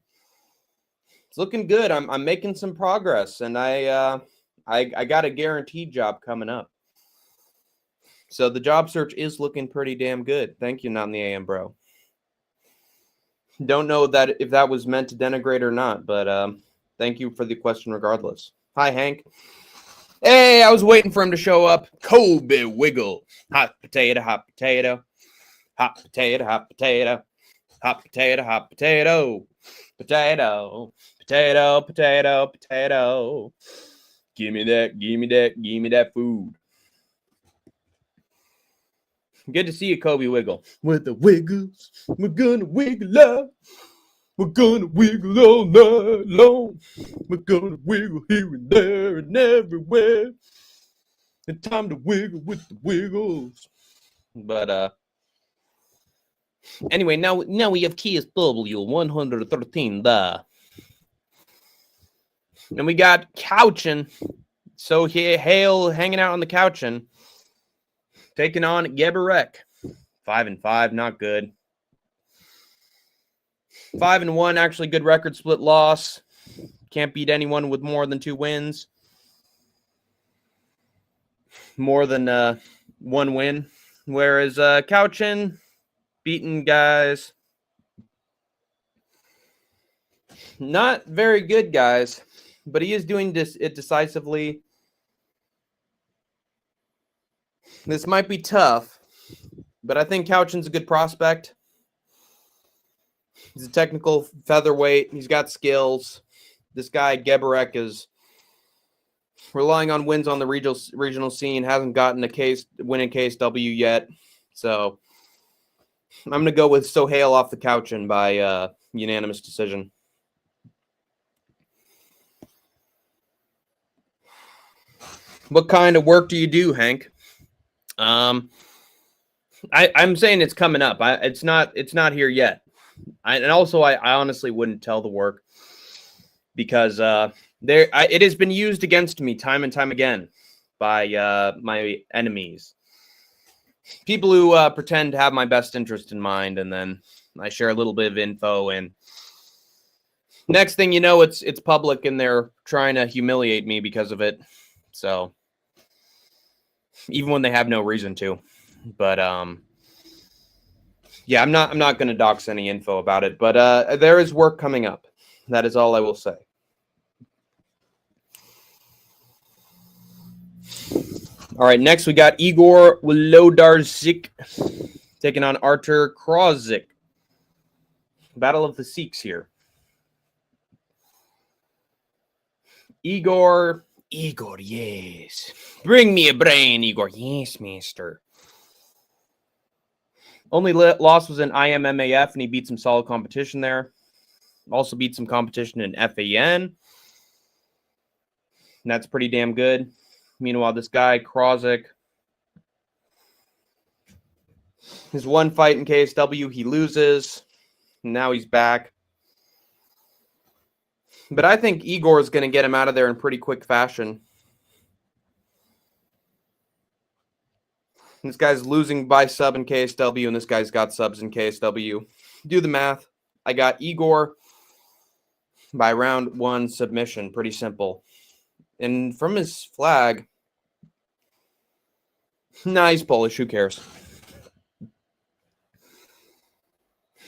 It's looking good. I'm making some progress, and I got a guaranteed job coming up. So the job search is looking pretty damn good. Thank you, Not in the AM, bro. Don't know that if that was meant to denigrate or not, but thank you for the question regardless. Hi, Hank. Hey, I was waiting for him to show up. Kobe Wiggle. Hot potato, hot potato. Hot potato, hot potato. Hot potato, hot potato. Potato, potato, potato, potato. Give me that, give me that, give me that food. Good to see you, Kobe Wiggle. With the Wiggles, we're gonna wiggle up. We're gonna wiggle all night long. We're gonna wiggle here and there and everywhere. It's time to wiggle with the Wiggles. But anyway, now we have KSW 113 there. And we got Couchin. So Hale hanging out on the Couchin. Taking on Geberek. 5-5, not good. 5-1, actually good record, split loss. Can't beat anyone with more than 2 wins. More than 1 win. Whereas Couchin beating guys. Not very good guys, but he is doing it decisively. This might be tough, but I think Couchin's a good prospect. He's a technical featherweight. He's got skills. This guy, Geberek, is relying on wins on the regional scene. Hasn't gotten a win in KSW yet. So I'm going to go with Sohail off the Couchin by unanimous decision. What kind of work do you do, Hank? I'm saying it's coming up. It's not here yet. I honestly wouldn't tell the work. because it has been used against me time and time again by my enemies. People who pretend to have my best interest in mind, and then I share a little bit of info, and next thing you know, it's public, and they're trying to humiliate me because of it. So even when they have no reason to, but yeah, I'm not going to dox any info about it, but there is work coming up. That is all I will say. All right, next we got Igor Wolodarczyk taking on Artur Kroszik. Battle of the Sikhs here. Igor, yes. Bring me a brain, Igor. Yes, master. Only loss was in IMMAF, and he beat some solid competition there. Also beat some competition in FAN. And that's pretty damn good. Meanwhile, this guy, Kroszik, his one fight in KSW, he loses. Now he's back. But I think Igor is going to get him out of there in pretty quick fashion. This guy's losing by sub in KSW, and this guy's got subs in KSW. Do the math. I got Igor by round 1 submission. Pretty simple. And from his flag, nah, he's Polish. Who cares?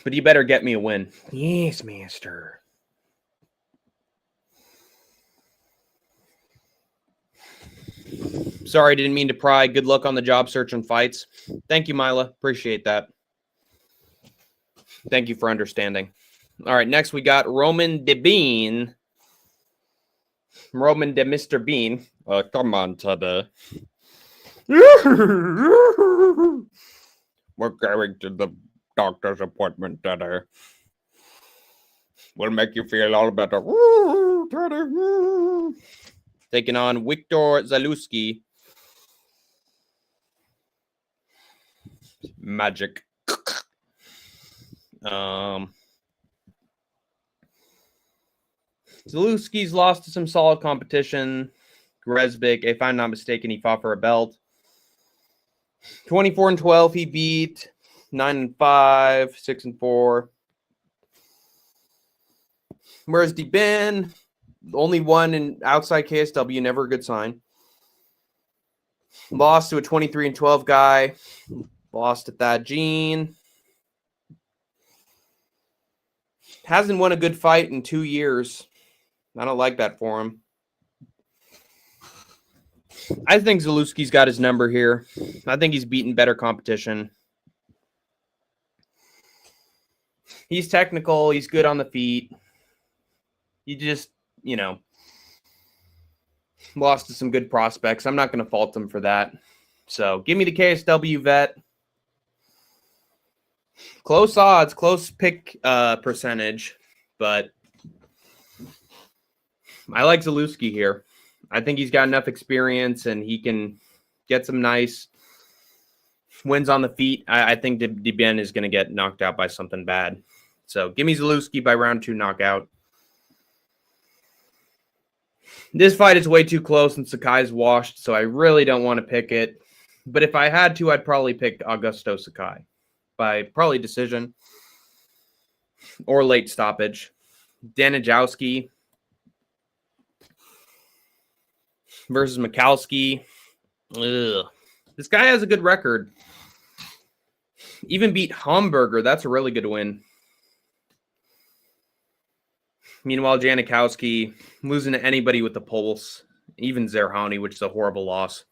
But he better get me a win. Yes, master. Sorry, didn't mean to pry. Good luck on the job search and fights. Thank you, Mila. Appreciate that. Thank you for understanding. All right, next we got Roman de Bean. Roman de Mr. Bean. Come on, Tada. We're going to the doctor's appointment, Tada. We'll make you feel all better. Taking on Wiktor Zalewski. Magic. Zalewski's lost to some solid competition. Gresbik, if I'm not mistaken, he fought for a belt. 24-12, he beat 9-5, 6-4. Whereas DeBen, only one in outside KSW, never a good sign. Lost to a 23-12 guy. Lost to Thad Gene. Hasn't won a good fight in 2 years. I don't like that for him. I think Zalewski's got his number here. I think he's beaten better competition. He's technical. He's good on the feet. He just, lost to some good prospects. I'm not going to fault him for that. So give me the KSW vet. Close odds, close pick percentage, but I like Zalewski here. I think he's got enough experience and he can get some nice wins on the feet. I think DeBen is going to get knocked out by something bad. So give me Zalewski by round 2 knockout. This fight is way too close and Sakai's washed, so I really don't want to pick it. But if I had to, I'd probably pick Augusto Sakai by probably decision or late stoppage. Danijowski versus Mikowski. Ugh. This guy has a good record. Even beat Hamburger. That's a really good win. Meanwhile, Janikowski losing to anybody with the pulse. Even Zerhani, which is a horrible loss.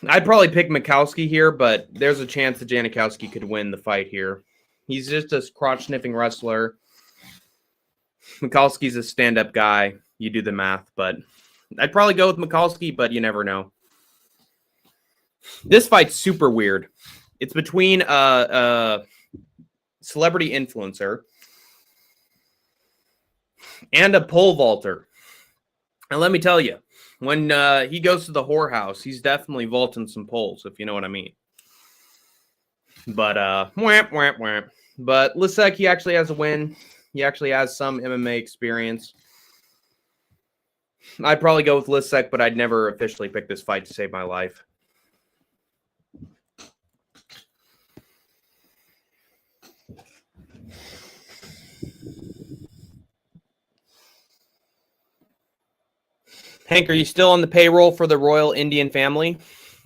I'd probably pick Mikowski here, but there's a chance that Janikowski could win the fight here. He's just a crotch-sniffing wrestler. Mikowski's a stand-up guy. You do the math, but I'd probably go with Mikowski, but you never know. This fight's super weird. It's between a celebrity influencer and a pole vaulter. And let me tell you, when he goes to the whorehouse, he's definitely vaulting some poles, if you know what I mean. But, whamp, whamp, whamp. But Lisek, he actually has a win. He actually has some MMA experience. I'd probably go with Lisek, but I'd never officially pick this fight to save my life. Hank, are you still on the payroll for the Royal Indian family?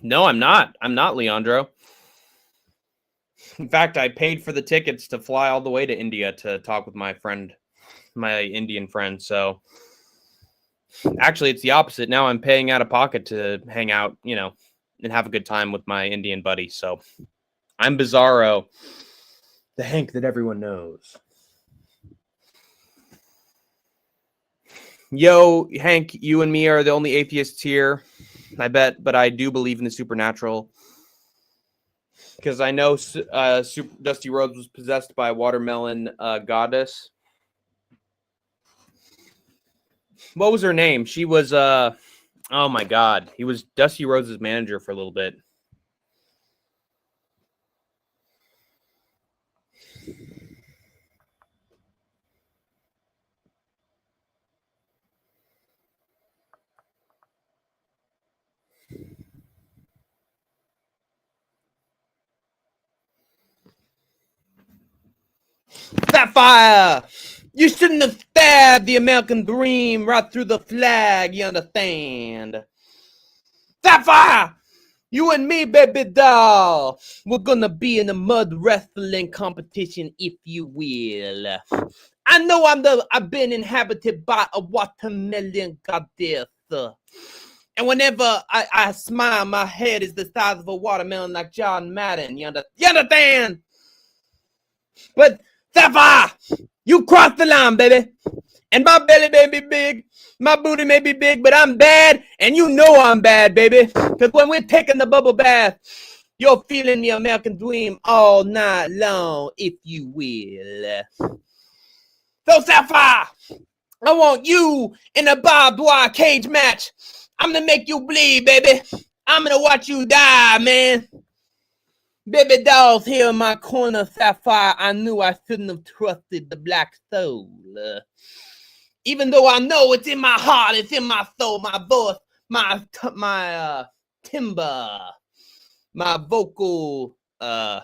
No, I'm not. I'm not, Leandro. In fact, I paid for the tickets to fly all the way to India to talk with my friend, my Indian friend. So actually, it's the opposite. Now I'm paying out of pocket to hang out, you know, and have a good time with my Indian buddy. So I'm Bizarro, the Hank that everyone knows. Yo, Hank, you and me are the only atheists here, I bet, but I do believe in the supernatural. Because I know Dusty Rhodes was possessed by a watermelon goddess. What was her name? She was, oh my God. He was Dusty Rhodes' manager for a little bit. That fire! You shouldn't have stabbed the American dream right through the flag, you understand? That fire! You and me, baby doll, we're gonna be in a mud wrestling competition, if you will. I know I've been inhabited by a watermelon goddess. And whenever I smile, my head is the size of a watermelon like John Madden. You understand? But Sapphire, you crossed the line, baby. And my belly may be big, my booty may be big, but I'm bad, and you know I'm bad, baby. Because when we're taking the bubble bath, you're feeling the American dream all night long, if you will. So, Sapphire, I want you in a barbed wire cage match. I'm going to make you bleed, baby. I'm going to watch you die, man. Baby doll's here in my corner, Sapphire. I knew I shouldn't have trusted the black soul. Even though I know it's in my heart, it's in my soul, my voice, my timbre, my vocal, oh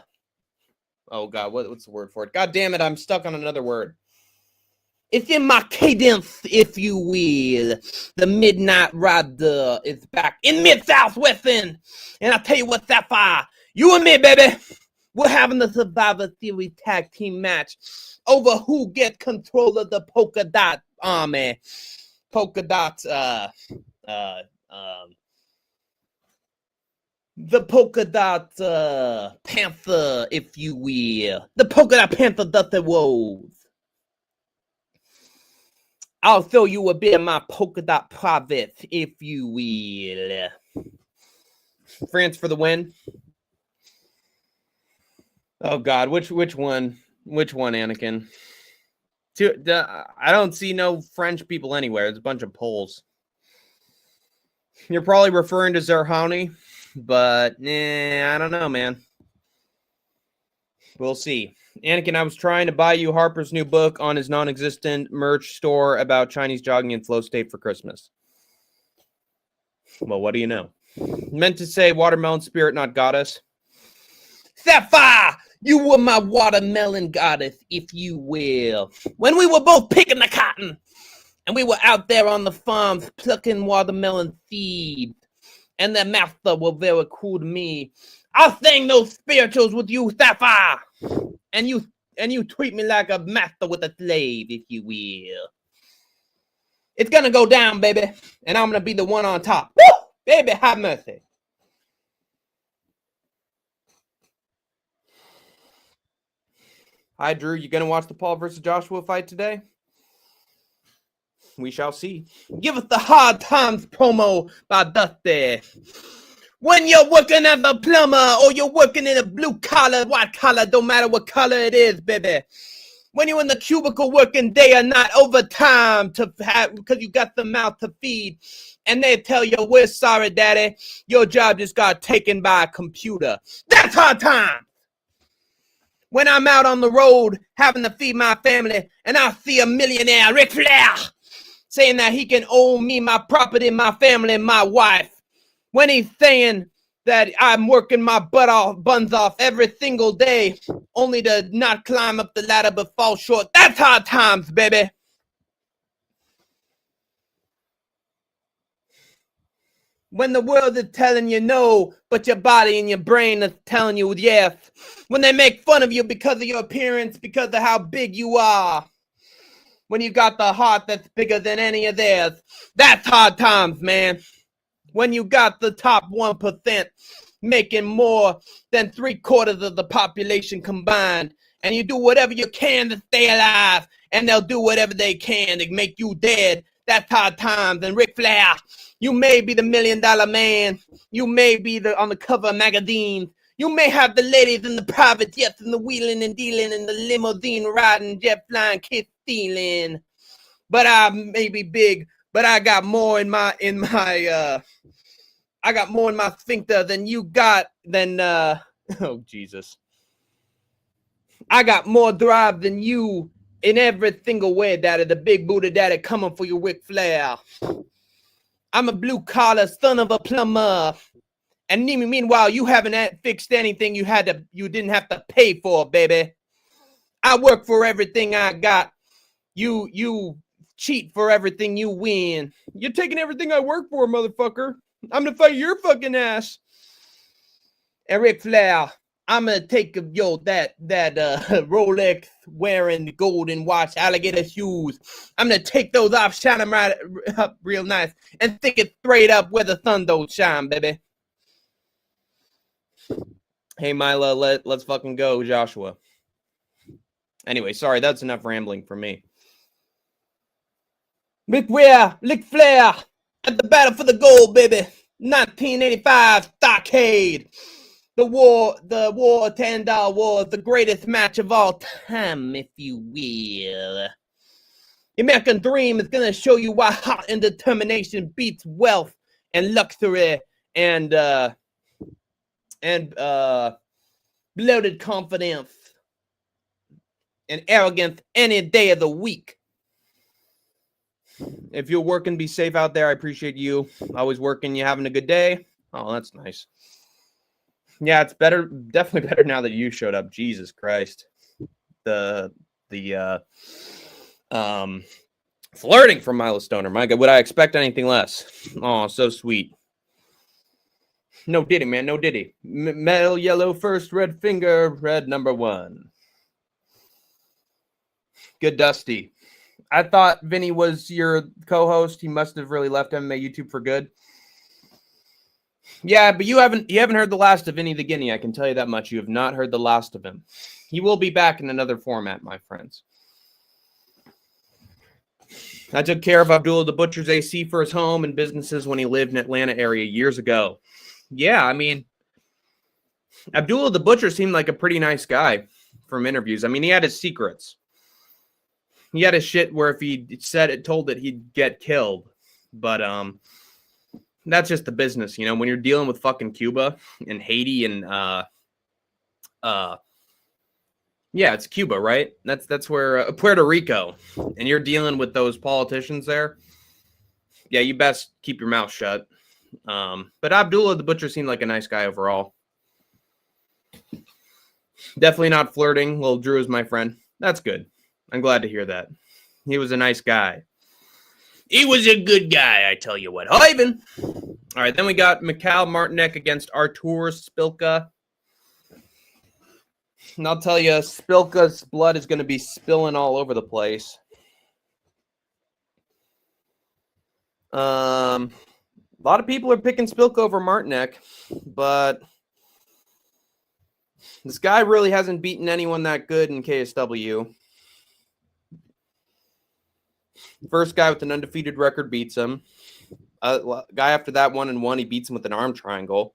God, what's the word for it? God damn it, I'm stuck on another word. It's in my cadence, if you will. The Midnight Rider is back in Mid-South End. And I'll tell you what, Sapphire, you and me, baby, we're having the Survivor Series tag team match over who gets control of the polka dot army. Polka dot, the polka dot panther, if you will. The polka dot panther Dusty Rhodes. I'll show you a bit of my polka dot private, if you will. France for the win. Oh God, which one? Which one, Anakin? I don't see no French people anywhere. There's a bunch of Poles. You're probably referring to Zerhani, but I don't know, man. We'll see. Anakin, I was trying to buy you Harper's new book on his non-existent merch store about Chinese jogging in Flow State for Christmas. Well, what do you know? Meant to say watermelon spirit, not goddess. Sapphire, you were my watermelon goddess, if you will. When we were both picking the cotton, and we were out there on the farms plucking watermelon seeds, and the master were very cool to me. I'll sing those spirituals with you, Sapphire, and you treat me like a master with a slave, if you will. It's gonna go down, baby, and I'm gonna be the one on top. Woo! Baby, have mercy. Hi, Drew. You gonna watch the Paul versus Joshua fight today? We shall see. Give us the Hard Times promo by Dusty. When you're working as a plumber or you're working in a blue collar, white collar, don't matter what color it is, baby. When you're in the cubicle working day or night overtime to have, because you got the mouth to feed, and they tell you, we're sorry, daddy, your job just got taken by a computer. That's Hard Time. When I'm out on the road having to feed my family and I see a millionaire, Ric Flair, saying that he can own me, my property, my family, and my wife. When he's saying that I'm working my buns off every single day, only to not climb up the ladder but fall short. That's hard times, baby. When the world is telling you no, but your body and your brain is telling you yes. When they make fun of you because of your appearance, because of how big you are. When you got the heart that's bigger than any of theirs. That's hard times, man. When you got the top 1% making more than 3/4 of the population combined, and you do whatever you can to stay alive, and they'll do whatever they can to make you dead. That's hard times. And Ric Flair, you may be the $1 million man. You may be on the cover of magazines. You may have the ladies in the private jets and the wheeling and dealing and the limousine riding, jet flying, kiss stealing. But I may be big, but I got more in my I got more in my sphincter than you got oh Jesus. I got more drive than you in every single way, daddy. The big booty daddy coming for you, Ric Flair. I'm a blue collar son of a plumber. And meanwhile, you haven't fixed anything you didn't have to pay for, baby. I work for everything I got. You cheat for everything you win. You're taking everything I work for, motherfucker. I'm gonna fight your fucking ass. And Ric Flair, I'm gonna take that Rolex wearing golden watch, alligator shoes. I'm gonna take those off, shine them right up real nice, and stick it straight up where the sun don't shine, baby. Hey Mila, let's fucking go, Joshua. Anyway, sorry, that's enough rambling for me. Ric Flair at the battle for the gold, baby. 1985 Stockade. The war $10 war is the greatest match of all time, if you will. The American dream is gonna show you why heart and determination beats wealth and luxury and bloated confidence and arrogance any day of the week. If you're working, be safe out there. I appreciate you. Always working. You having a good day? Oh, that's nice. Yeah, it's better. Definitely better now that you showed up. Jesus Christ. The flirting from Milo Stoner. My God, would I expect anything less? Oh, so sweet. No diddy, man. No diddy. Metal yellow first, red finger, red number 1. Good Dusty. I thought Vinny was your co-host. He must have really left MMA YouTube for good. Yeah, but you haven't heard the last of Vinny the Guinea. I can tell you that much. You have not heard the last of him. He will be back in another format, my friends. I took care of Abdullah the Butcher's AC for his home and businesses when he lived in Atlanta area years ago. Yeah, I mean, Abdullah the Butcher seemed like a pretty nice guy from interviews. I mean, he had his secrets. He had his shit where if he told it, he'd get killed. But that's just the business, you know. When you're dealing with fucking Cuba and Haiti and yeah, it's Cuba, right? That's where Puerto Rico, and you're dealing with those politicians there. Yeah, you best keep your mouth shut. But Abdullah the Butcher seemed like a nice guy overall. Definitely not flirting. Little Drew is my friend. That's good. I'm glad to hear that. He was a nice guy. He was a good guy, I tell you what. Ivan. All right, then we got Mikhail Martinek against Artur Spilka. And I'll tell you, Spilka's blood is going to be spilling all over the place. A lot of people are picking Spilka over Martinek, but this guy really hasn't beaten anyone that good in KSW. First guy with an undefeated record beats him. Guy after that 1-1, he beats him with an arm triangle.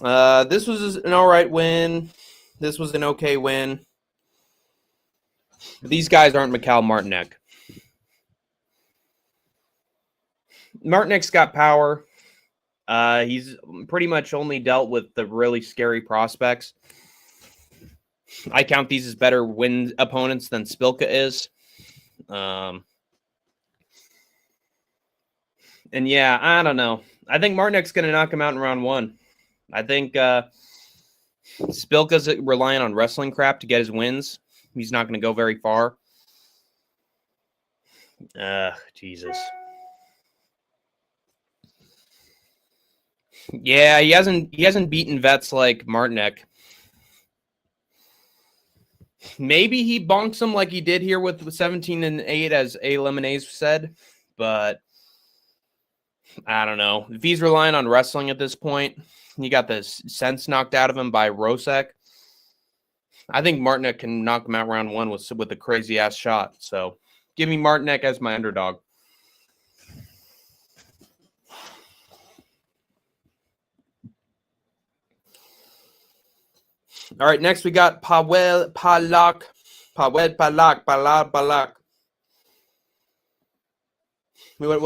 This was an all right win. This was an okay win. These guys aren't Mikhail Martinek. Martinek's got power. He's pretty much only dealt with the really scary prospects. I count these as better win opponents than Spilka is. And yeah, I don't know. I think Martinek's going to knock him out in round 1. I think Spilka's relying on wrestling crap to get his wins. He's not going to go very far. Jesus. Yeah, he hasn't beaten vets like Martinek. Maybe he bonks him like he did here with 17-8, as A Lemonade said, but I don't know. If he's relying on wrestling at this point, he got the sense knocked out of him by Rosek. I think Martinek can knock him out round 1 with a crazy ass shot. So give me Martinek as my underdog. All right, next we got Pavel Palak. What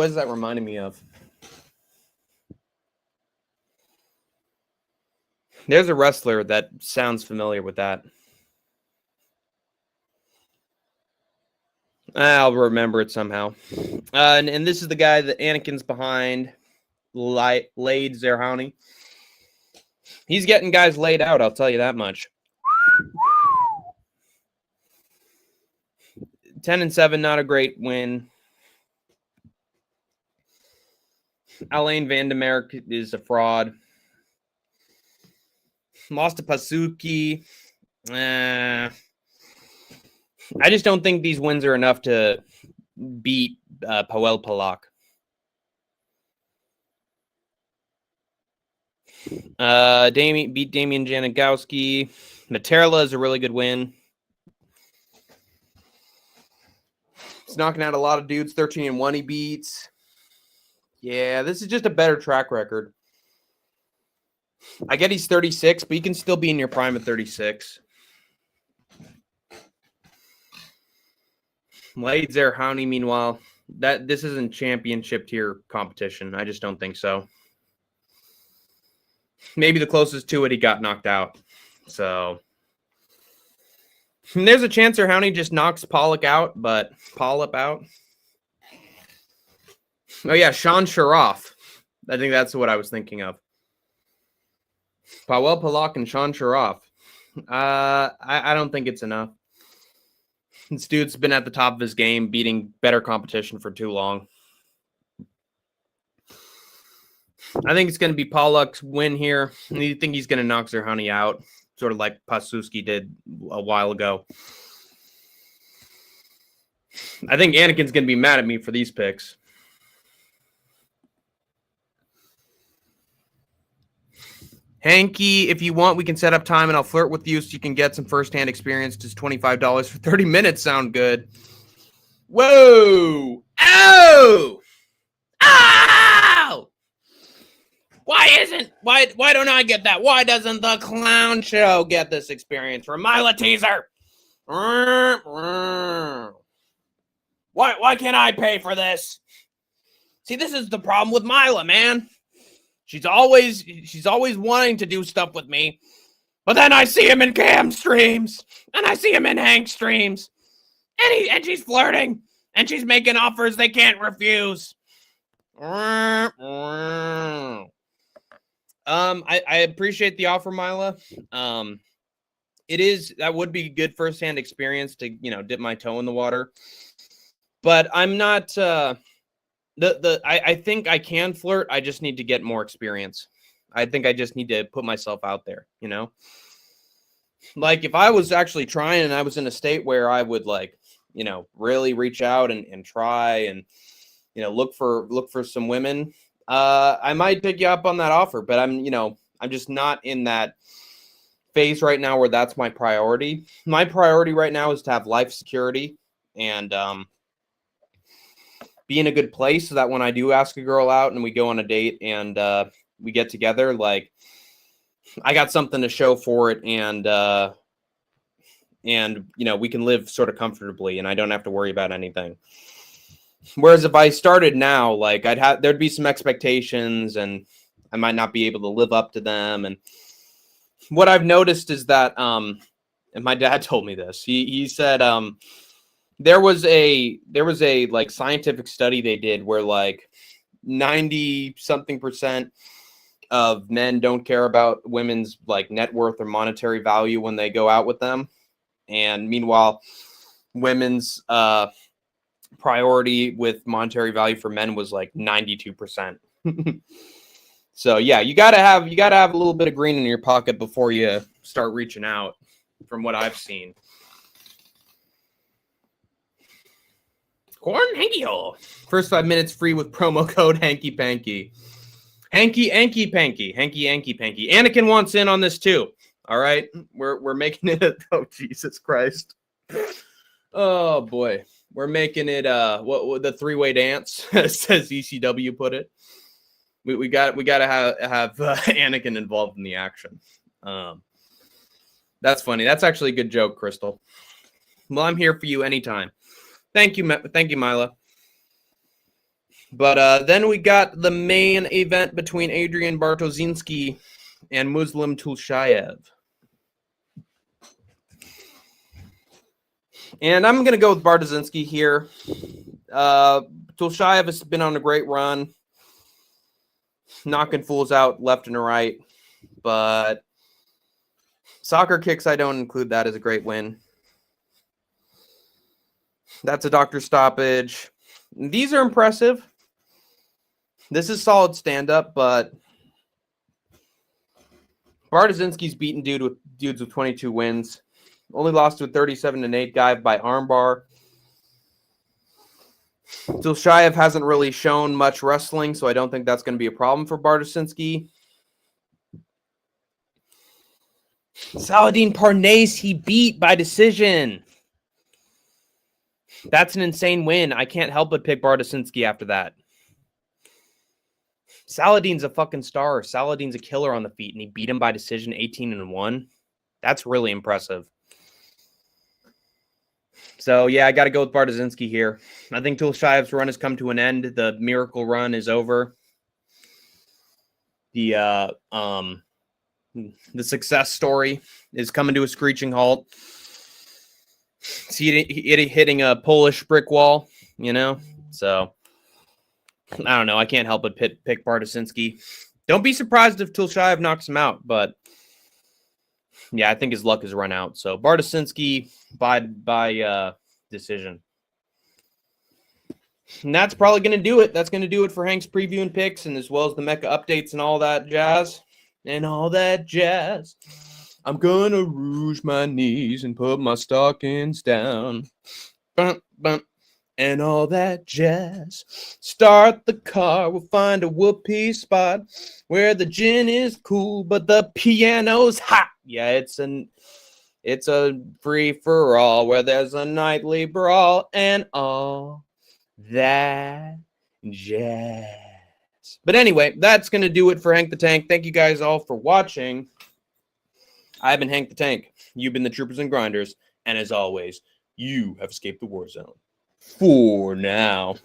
is that reminding me of? There's a wrestler that sounds familiar with that. I'll remember it somehow. And this is the guy that Anakin's behind, Laid Zerhani. He's getting guys laid out, I'll tell you that much. 10-7, not a great win. Alain Vandermeer is a fraud. Lost to Pasuki. I just don't think these wins are enough to beat Pavel Palak. Beat Damian Janigowski. Materla is a really good win. He's knocking out a lot of dudes. 13-1 he beats. Yeah, this is just a better track record. I get he's 36, but you can still be in your prime at 36. Laid Zerhani, meanwhile, this isn't championship tier competition. I just don't think so. Maybe the closest to it, he got knocked out. So there's a chance Zerhani just knocks Pollock out, but Pollock out. Oh yeah, Sean Sharaf. I think that's what I was thinking of. Pavel Palak and Sean Sharaf. I don't think it's enough. This dude's been at the top of his game, beating better competition for too long. I think it's going to be Pollock's win here. I think he's going to knock Zerhani out, sort of like Pasuski did a while ago. I think Anakin's going to be mad at me for these picks. Hanky, if you want, we can set up time and I'll flirt with you so you can get some firsthand experience. Does $25 for 30 minutes sound good? Whoa! Ow! Ow! Why don't I get that? Why doesn't the clown show get this experience from Mila Teaser? Why can't I pay for this? See, this is the problem with Mila, man. She's always wanting to do stuff with me, but then I see him in Cam streams, and I see him in Hank streams, and she's flirting, and she's making offers they can't refuse. I appreciate the offer, Mila. That would be good firsthand experience to dip my toe in the water, but I'm not. I think I can flirt. I just need to get more experience. I think I just need to put myself out there, Like if I was actually trying and I was in a state where I would really reach out and try and, look for some women, I might pick you up on that offer, but I'm just not in that phase right now where that's my priority. My priority right now is to have life security and, be in a good place so that when I do ask a girl out and we go on a date and we get together, like I got something to show for it and we can live sort of comfortably and I don't have to worry about anything. Whereas if I started now, like there'd be some expectations and I might not be able to live up to them. And what I've noticed is that, and my dad told me this, he said, there was a like scientific study they did where like 90 something percent of men don't care about women's like net worth or monetary value when they go out with them. And meanwhile, women's priority with monetary value for men was like 92%. So yeah, you gotta have a little bit of green in your pocket before you start reaching out, from what I've seen. Corn hanky hole. First 5 minutes free with promo code hanky panky. Hanky anky panky. Hanky anky panky. Anakin wants in on this too. All right, we're making it. Oh Jesus Christ. Oh boy, we're making it. What the three-way dance says ECW put it. We got to have Anakin involved in the action. That's funny. That's actually a good joke, Crystal. Well, I'm here for you anytime. Thank you, Mila. But then we got the main event between Adrian Bartoszynski and Muslim Tulshayev. And I'm going to go with Bartoszynski here. Tulshayev has been on a great run, knocking fools out left and right. But soccer kicks, I don't include that as a great win. That's a doctor stoppage. These are impressive. This is solid stand-up, but Bartoszynski's beaten dudes with 22 wins. Only lost to a 37-8 guy by armbar. Tulshayev hasn't really shown much wrestling, so I don't think that's going to be a problem for Bartoszynski. Saladin Parnasse, he beat by decision. That's an insane win. I can't help but pick Bartoszynski after that. Saladin's a fucking star. Saladin's a killer on the feet, and he beat him by decision 18-1. That's really impressive. So, yeah, I got to go with Bartoszynski here. I think Tulshayev's run has come to an end. The miracle run is over. The success story is coming to a screeching halt. Hitting a Polish brick wall, you know? So, I don't know. I can't help but pick Bartoszynski. Don't be surprised if Tulshayev knocks him out, but yeah, I think his luck has run out. So, Bartoszynski by decision. And that's probably going to do it. That's going to do it for Hank's preview and picks, and as well as the Mecca updates and all that jazz. I'm going to rouge my knees and put my stockings down. Bump, bump, and all that jazz. Start the car. We'll find a whoopee spot where the gin is cool, but the piano's hot. Yeah, it's a free-for-all where there's a nightly brawl and all that jazz. But anyway, that's going to do it for Hank the Tank. Thank you guys all for watching. I've been Hank the Tank. You've been the Troopers and Grinders. And as always, you have escaped the war zone. For now.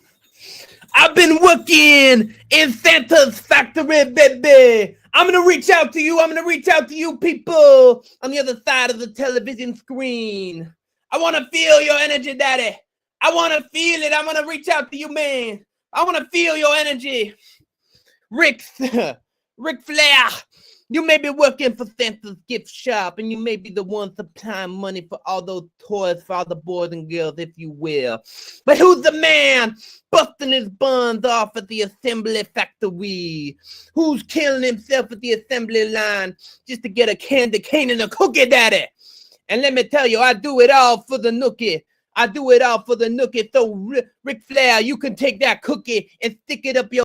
I've been working in Santa's factory, baby. I'm going to reach out to you. I'm going to reach out to you people on the other side of the television screen. I want to feel your energy, daddy. I want to feel it. I'm going to reach out to you, man. I want to feel your energy. Ric Flair, you may be working for Santa's gift shop, and you may be the one supplying money for all those toys for all the boys and girls, if you will. But who's the man busting his buns off at the assembly factory? Who's killing himself at the assembly line just to get a candy cane and a cookie, daddy? And let me tell you, I do it all for the nookie. I do it all for the nookie. So, Ric Flair, you can take that cookie and stick it up your